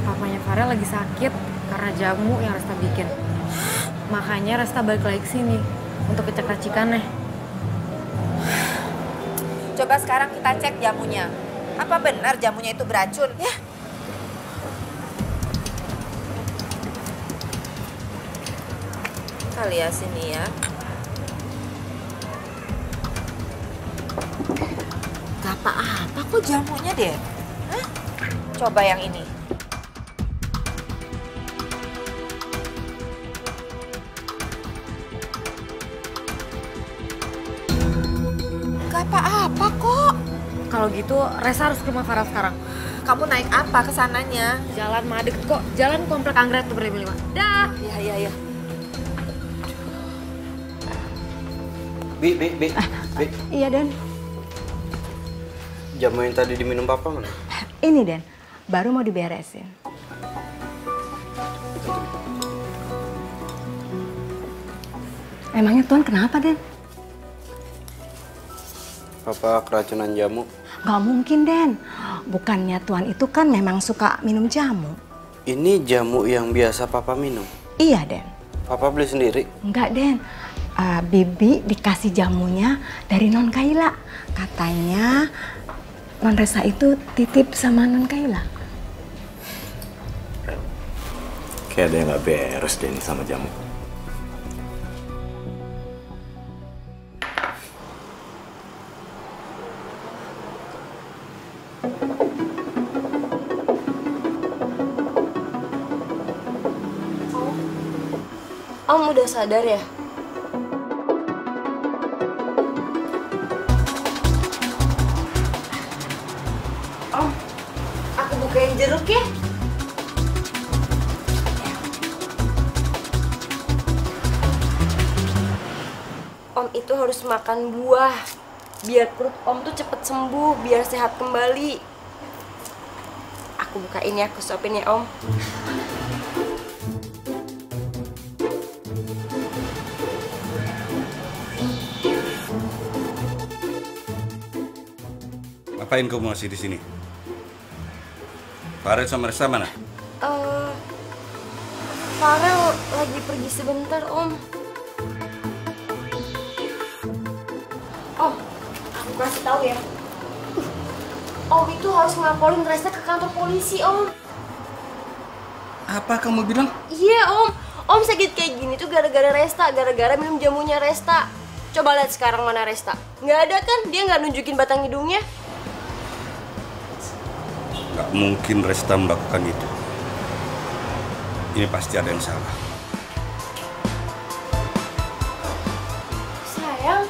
papanya Farel lagi sakit karena jamu yang Resta bikin. Makanya Resta balik lagi ke sini untuk ngecek racikannya. Coba sekarang kita cek jamunya. Apa benar jamunya itu beracun? Ya. Kita lihat sini ya. Gak apa-apa kok jamunya deh. Hah? Coba yang ini. Gak apa-apa kok. Kalau gitu, Resta harus ke rumah Farel sekarang. Kamu naik apa kesananya? Jalan mah deket kok. Jalan komplek Anggrek tuh berlima-lima. Dah. Iya. Bi. Iya, Den. Jamu yang tadi diminum papa mana? Ini, Den. Baru mau diberesin. Emangnya Tuan kenapa, Den? Papa keracunan jamu. Gak mungkin, Den. Bukannya Tuan itu kan memang suka minum jamu. Ini jamu yang biasa papa minum? Iya, Den. Papa beli sendiri? Enggak, Den. Bibi dikasih jamunya dari Non Kaila. Katanya Non Resa itu titip sama Non Kaila. Kayak ada yang gak beres deh nih sama jamu. Om udah sadar ya? Om, aku bukain jeruk ya. Om itu harus makan buah, biar perut Om tuh cepet sembuh, biar sehat kembali. Aku bukain ya, aku suapin ya Om. Ngapain kamu masih di sini? Farel sama Resta mana? Farel lagi pergi sebentar, Om. Om, aku kasih tahu ya. Om itu harus ngelaporin Resta ke kantor polisi, Om. Apa kamu bilang? Iya, Om. Om sakit kayak gini tuh gara-gara Resta, gara-gara minum jamunya Resta. Coba lihat sekarang mana Resta. Nggak ada kan? Dia nggak nunjukin batang hidungnya. Gak mungkin Resta melakukan itu. Ini pasti ada yang salah. Sayang,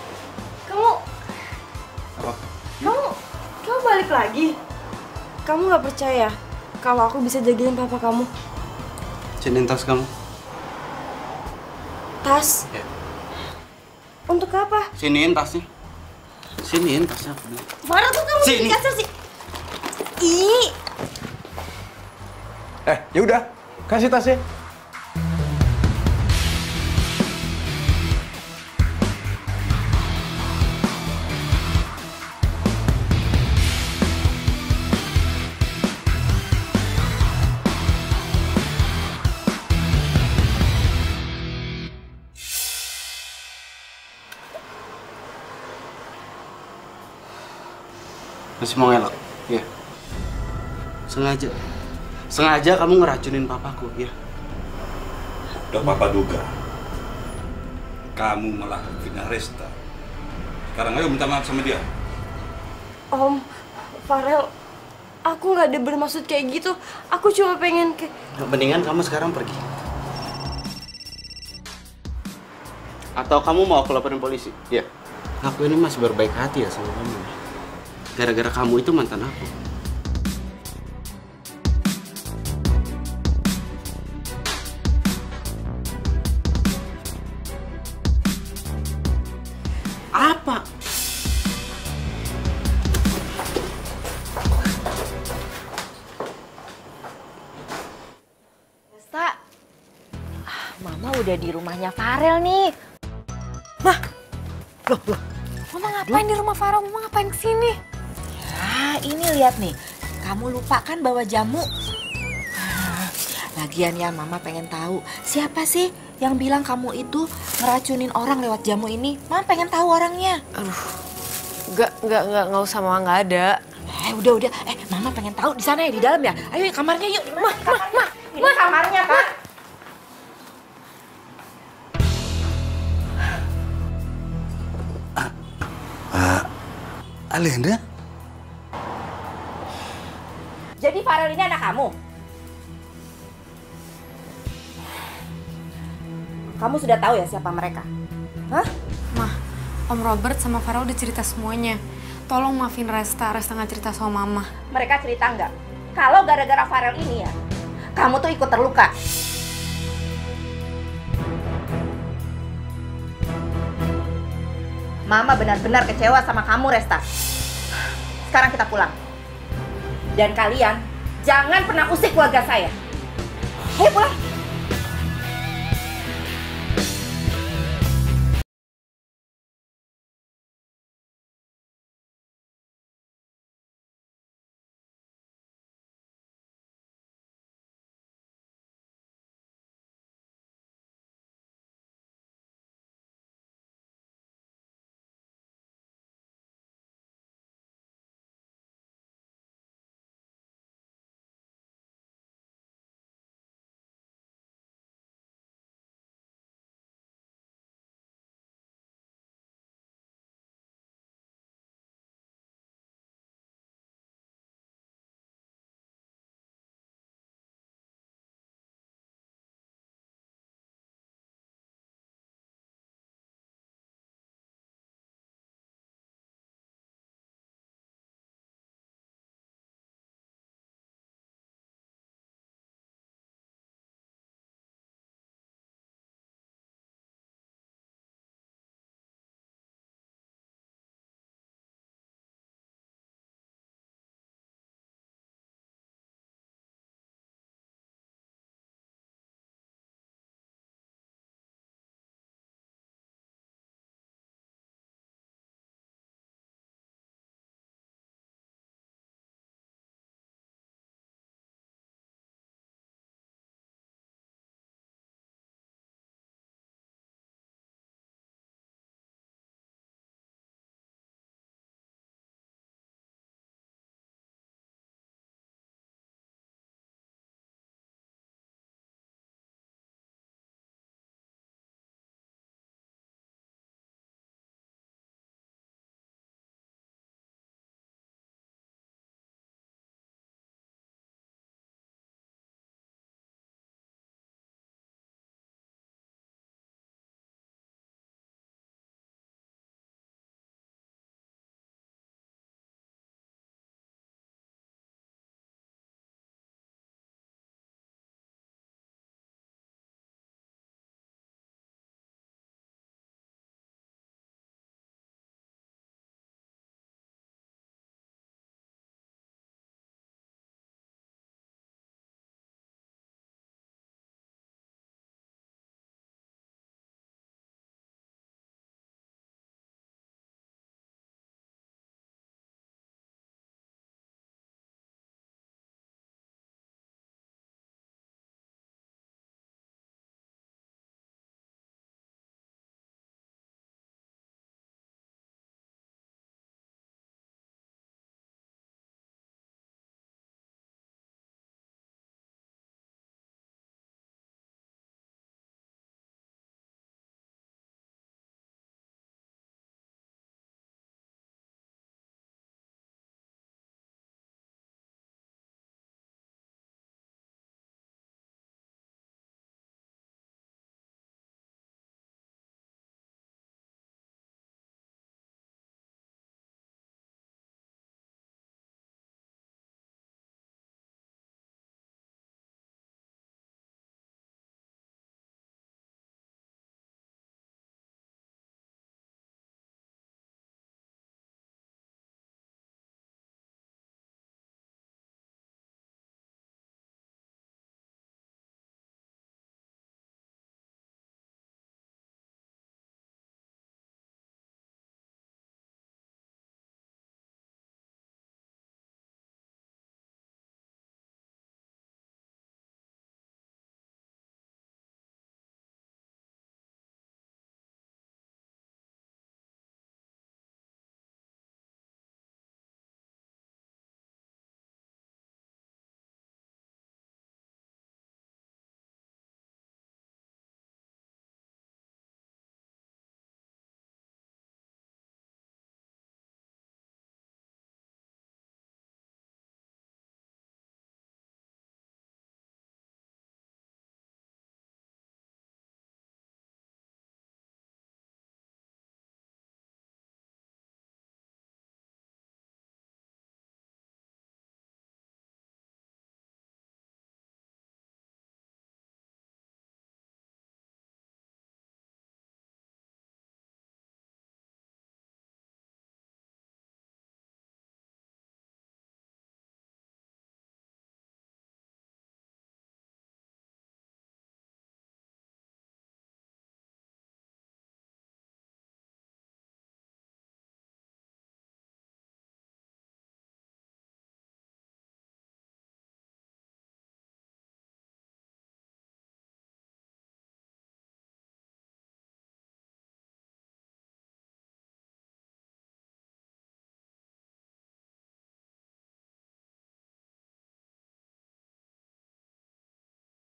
kamu balik lagi. Kamu nggak percaya kalau aku bisa jagain papa kamu? Sini tas kamu. Tas? Ya. Untuk apa? Siniin tasnya. Siniin tasnya. Farel tuh kamu Sini. di kasur sih. Ih. Ya udah, kasih tasnya. Masih mau ngelak? Iya. Sengaja. Sengaja kamu ngeracunin papaku, ya? Udah papa duga. Kamu malah fitnah Resta. Sekarang ayo minta maaf sama dia. Om, Farel, aku nggak ada bermaksud kayak gitu. Aku cuma pengen ke... Mendingan kamu sekarang pergi. Atau kamu mau aku laporin polisi? Ya. Aku ini masih berbaik hati ya sama kamu. Gara-gara kamu itu mantan aku. Apa? Resta, Mama udah di rumahnya Farel nih. Loh. Mama ngapain di rumah Farel? Mama ngapain kesini? Ya, ini lihat nih. Kamu lupa kan bawa jamu? Lagian ya, Mama pengen tahu siapa sih yang bilang kamu itu ngeracunin orang lewat jamu ini. Mama pengen tahu orangnya. Aduh, nggak usah, Mama, nggak ada. Udah. Mama pengen tahu di sana ya, di dalam ya. Ayo kamarnya yuk. Ma. Ini kamarnya, Kak. Alenda? Jadi Farel ini anak kamu? Kamu sudah tahu ya siapa mereka? Hah? Mah, Om Robert sama Farel udah cerita semuanya. Tolong maafin Resta nggak cerita sama Mama. Mereka cerita nggak? Kalau gara-gara Farel ini ya, kamu tuh ikut terluka. Mama benar-benar kecewa sama kamu, Resta. Sekarang kita pulang. Dan kalian jangan pernah usik keluarga saya. Ayo pulang.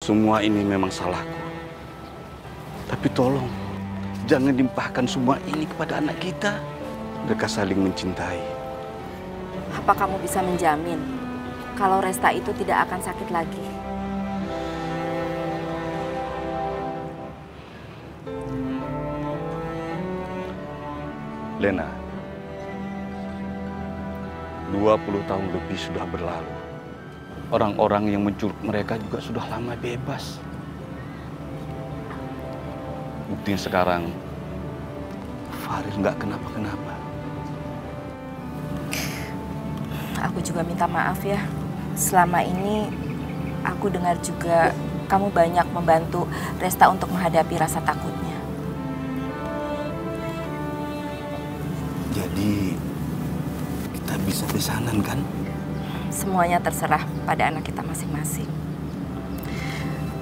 Semua ini memang salahku. Tapi tolong, jangan limpahkan semua ini kepada anak kita. Mereka saling mencintai. Apa kamu bisa menjamin kalau Resta itu tidak akan sakit lagi? Lena, 20 tahun lebih sudah berlalu. Orang-orang yang menculik mereka juga sudah lama bebas. Buktinya sekarang, Farid nggak kenapa-kenapa. Aku juga minta maaf ya. Selama ini aku dengar juga kamu banyak membantu Resta untuk menghadapi rasa takutnya. Jadi, kita bisa besanan kan? Semuanya terserah pada anak kita masing-masing.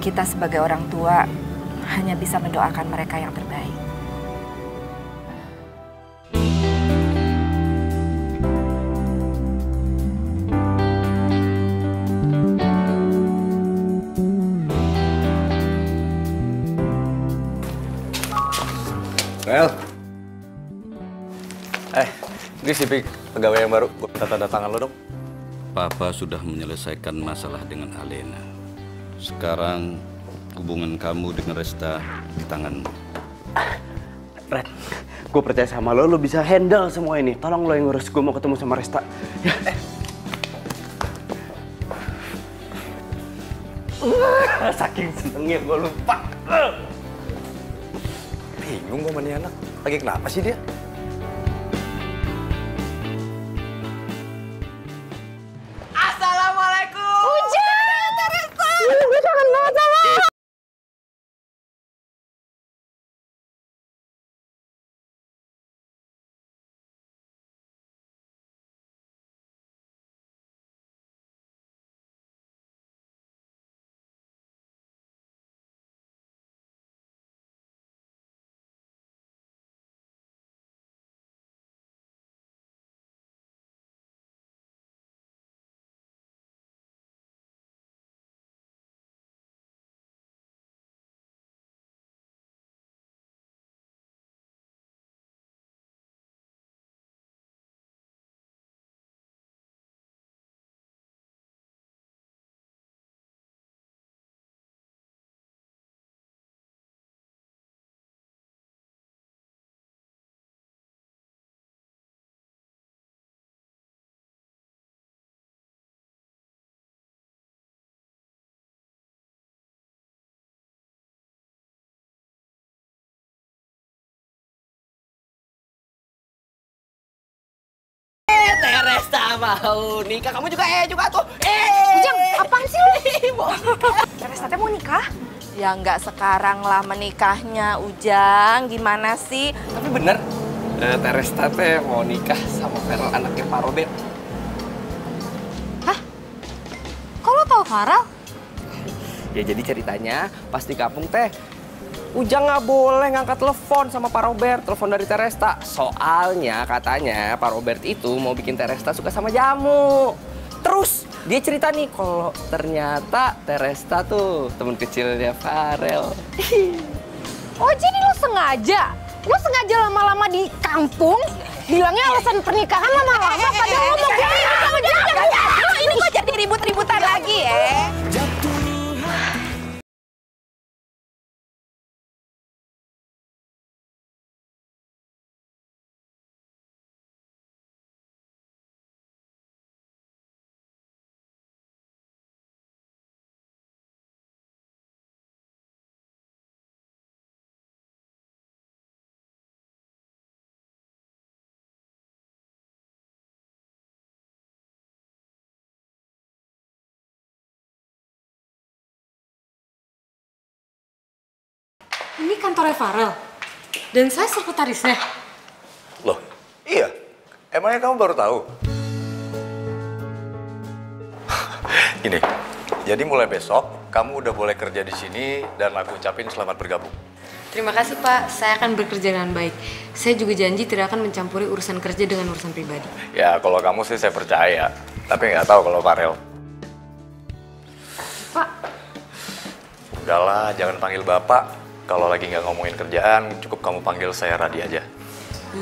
Kita sebagai orang tua hanya bisa mendoakan mereka yang terbaik. Rel. Ini si Pik, pegawai yang baru. Gue minta tanda tangan lo dong. Papa sudah menyelesaikan masalah dengan Alena. Sekarang hubungan kamu dengan Resta di tanganmu. Ren, gue percaya sama lo bisa handle semua ini. Tolong lo yang ngurus, gue mau ketemu sama Resta. Ya. Saking senengnya gue lupa. Bingung gue sama nih anak. Lagi kenapa sih dia? Assalamualaikum. Hujan, Teresa. Gue kangen banget sama lo. Teresa mau nikah, kamu juga juga tuh. Ujang, apaan sih lu? Teresa teh mau nikah? Ya nggak sekarang lah menikahnya, Ujang. Gimana sih? Tapi bener, Teresa teh mau nikah sama Farel anaknya Pak Robert. Hah? Kok lo tau Farel? Ya jadi ceritanya pas di kampung teh Ujang nggak boleh ngangkat telepon sama Pak Robert, telepon dari Teresa. Soalnya katanya Pak Robert itu mau bikin Teresa suka sama jamu. Terus dia cerita nih kalau ternyata Teresa tuh temen kecilnya Farel. Oh jadi lo sengaja? Lo sengaja lama-lama di kampung? Bilangnya alasan pernikahan lama-lama padahal lo mau Ini kok jadi ribut-ributan lagi ya? Ini kantornya Farel. Dan saya sekretarisnya. Loh, iya. Emangnya kamu baru tahu? Gini, jadi mulai besok kamu udah boleh kerja di sini dan aku ucapin selamat bergabung. Terima kasih Pak, saya akan bekerja dengan baik. Saya juga janji tidak akan mencampuri urusan kerja dengan urusan pribadi. Ya, kalau kamu sih saya percaya. Tapi nggak tahu kalau Farel. Pak, Udahlah, jangan panggil Bapak. Kalau lagi nggak ngomongin kerjaan, cukup kamu panggil saya Radi aja.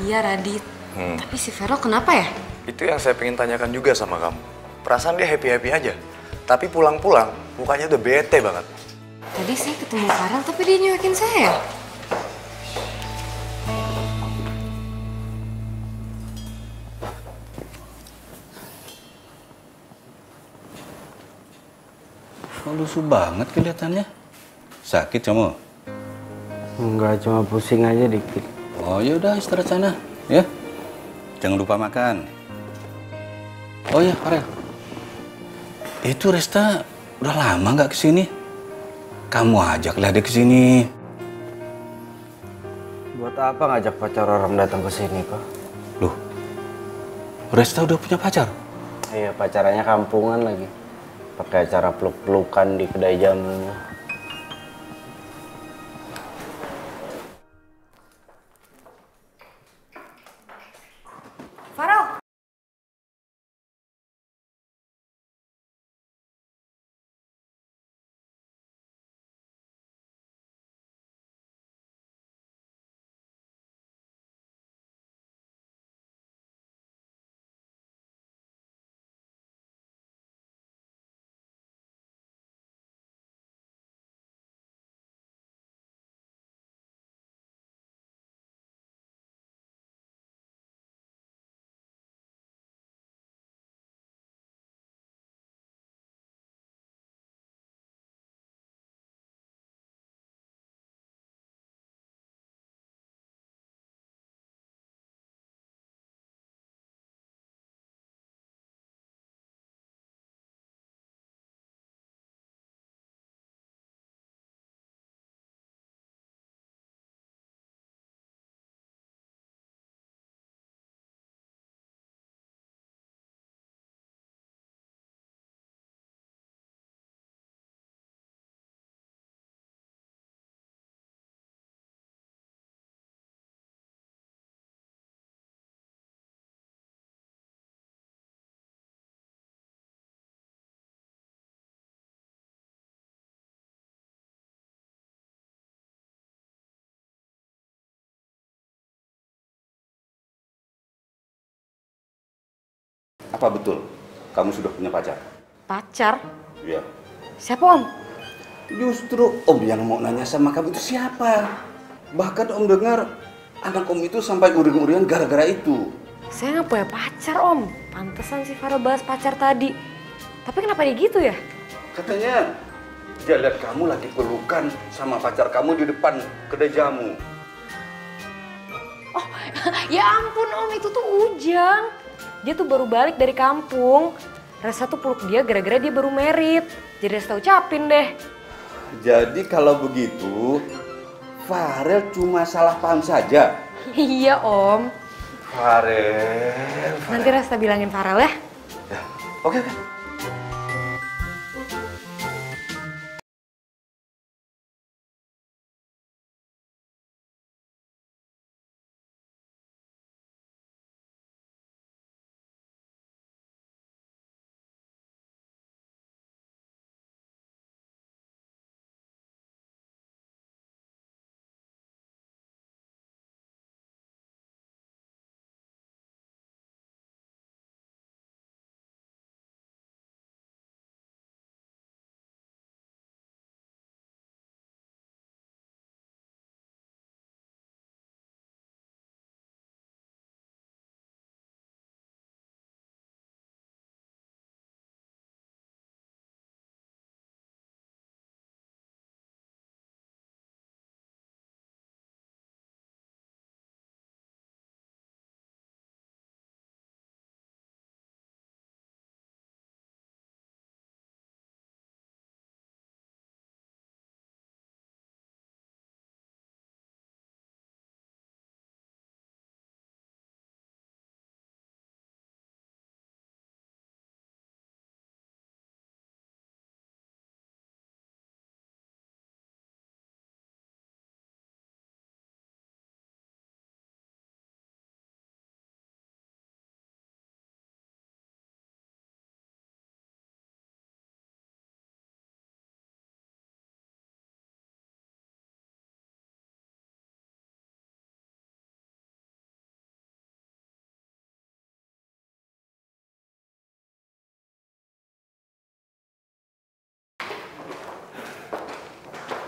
Iya, Radit. Tapi si Vero kenapa ya? Itu yang saya pengen tanyakan juga sama kamu. Perasaan dia happy-happy aja. Tapi pulang-pulang, mukanya udah bete banget. Tadi saya ketemu Farel, tapi dia nyuekin saya. Kok lusuh banget kelihatannya? Sakit kamu? Enggak, cuma pusing aja dikit. Oh ya udah istirahat sana, ya. Jangan lupa makan. Oh ya, Farel. Itu Resta udah lama nggak kesini. Kamu ajaklah dia kesini. Buat apa ngajak pacar orang datang ke sini, kok? Loh, Resta udah punya pacar? Iya, pacarannya kampungan lagi. Pakai acara peluk-pelukan di kedai jamunya. Farel! Apa betul kamu sudah punya pacar? Pacar? Iya. Siapa, Om? Justru Om yang mau nanya sama kamu itu siapa? Bahkan Om dengar anak Om itu sampai uring-uringan gara-gara itu. Saya nggak punya pacar, Om. Pantesan si Farel bahas pacar tadi. Tapi kenapa dia gitu ya? Katanya dia lihat kamu lagi pelukan sama pacar kamu di depan kedai jamu. Oh, ya ampun, Om. Itu tuh Ujang. Dia tuh baru balik dari kampung. Resa tuh peluk dia gara-gara dia baru merit. Jadi Resa ucapin deh. Jadi kalau begitu, Farel cuma salah paham saja. Iya, Om. Farel. Nanti Resa bilangin Farel ya. Oke.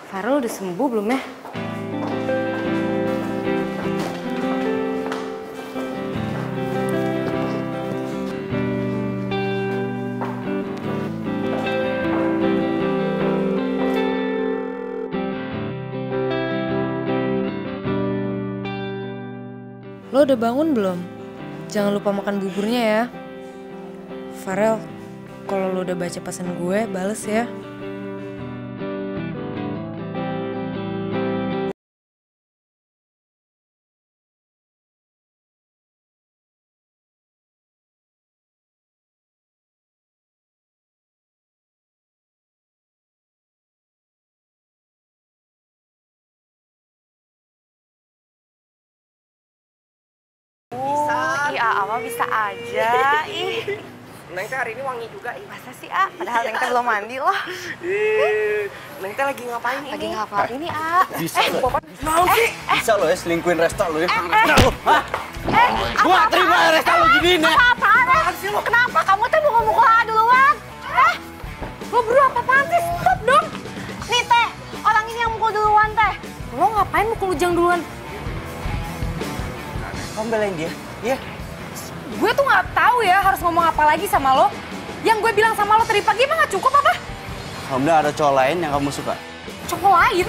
Farel udah sembuh belum ya? Lo udah bangun belum? Jangan lupa makan buburnya ya. Farel, kalau lo udah baca pesan gue, bales ya. Bisa aja. Ih, Neng teh hari ini wangi juga. masa sih, A? Padahal Neng teh belum mandi loh. Neng teh lagi ngapain ini? Lagi ngapain ini, A? Bisa lo. Bisa lo ya selingkuhin Resta lo ya. Gua terima ya Resta lo gini nih. Apa-apaan sih lo? Kenapa? Kamu tuh mukul-mukul A duluan? Lo berdua apa-apaan sih? Stop dong. Nih, Teh. Orang ini yang mukul duluan, Teh. Lo ngapain mukul Ujang duluan? Kamu belain dia? Iya. Gue tuh nggak tahu ya harus ngomong apa lagi sama lo. Yang gue bilang sama lo tadi pagi emang nggak cukup apa? Kamu ada cowok lain yang kamu suka? Cowok lain?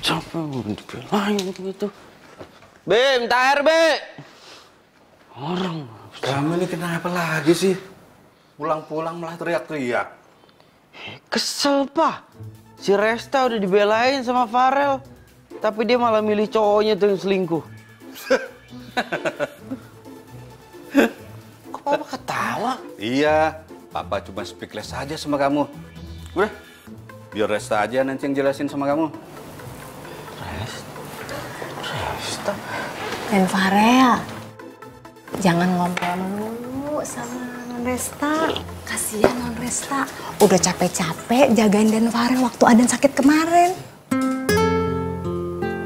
Siapa yang dibelain gitu? Be, minta air, Be. Orang. Kamu ini kenapa lagi sih? Pulang-pulang malah teriak-teriak. Kesel, Pak. Si Resta udah dibelain sama Farel. Tapi dia malah milih cowoknya tuh yang selingkuh. Kok Papa ketawa? Iya, Papa cuma speechless aja sama kamu. Udah, biar Resta aja nanti yang jelasin sama kamu. Resta? Dan Farel, jangan ngobrol dulu sama Non Resta. Kasihan Non Resta. Udah capek-capek jagain Dan Farel waktu Aden sakit kemarin.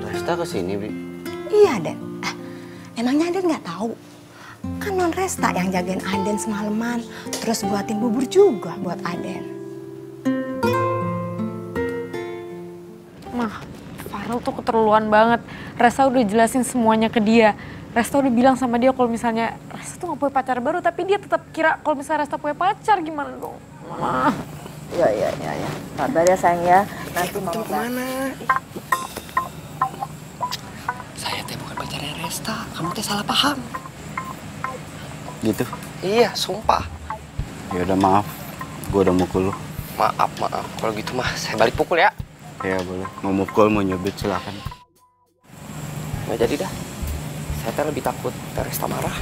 Resta kesini, Bi? Iya, Den. Emangnya Aden nggak tahu? Kan Non Resta yang jagain Aden semalaman. Terus buatin bubur juga buat Aden. Mah, Farel tuh keterlaluan banget. Resta udah jelasin semuanya ke dia. Resta udah bilang sama dia kalau misalnya Resta tuh gak punya pacar baru, tapi dia tetap kira kalau misalnya Resta punya pacar, gimana dong? Mama. Ya. Sabar ya, sayang ya. Nanti Kamu Mama kemana? Saya teh bukan pacarnya Resta. Kamu teh salah paham. Gitu? Iya, sumpah. Ya udah maaf. Gue udah mukul lu. Maaf. Kalau gitu mah saya balik pukul ya. Ya boleh. Mau mukul, mau nyubit silakan. Nggak jadi dah. Saya teh lebih takut Resta marah.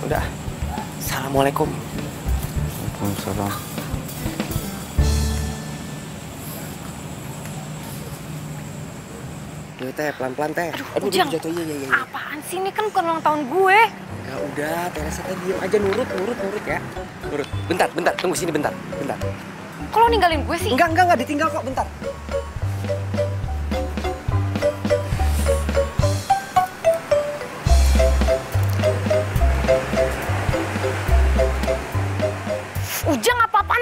Udah. Assalamualaikum. Waalaikumsalam. Duh teh, pelan-pelan teh. Aduh, Ujang. jatuh. Iya. Apaan sih? Ini kan bukan ulang tahun gue. Ya udah, Teresa teh diem aja nurut ya. Nurut. Bentar, tunggu sini bentar. Kok lo ninggalin gue sih? Enggak ditinggal kok, bentar. Ujang apa-apaan?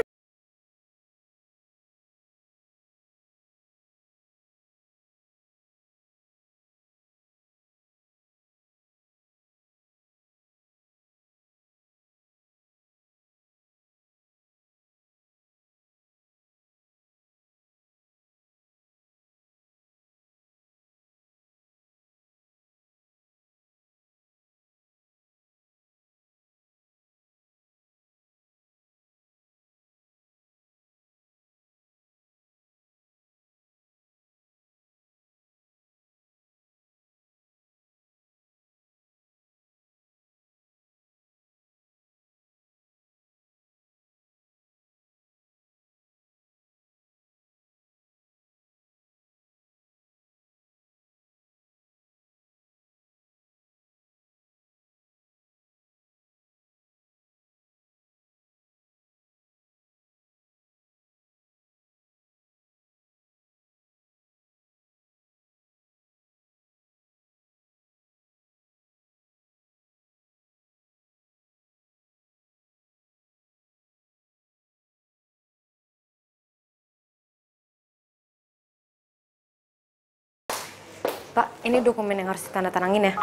Pak, ini dokumen yang harus ditandatangin ya.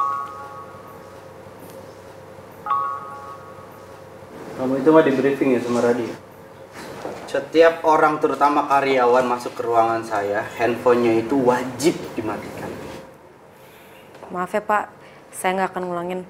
Kamu itu mah di briefing ya sama Radi? Setiap orang, terutama karyawan, masuk ke ruangan saya, handphonenya itu wajib dimatikan. Maaf ya Pak, saya nggak akan ngulangin.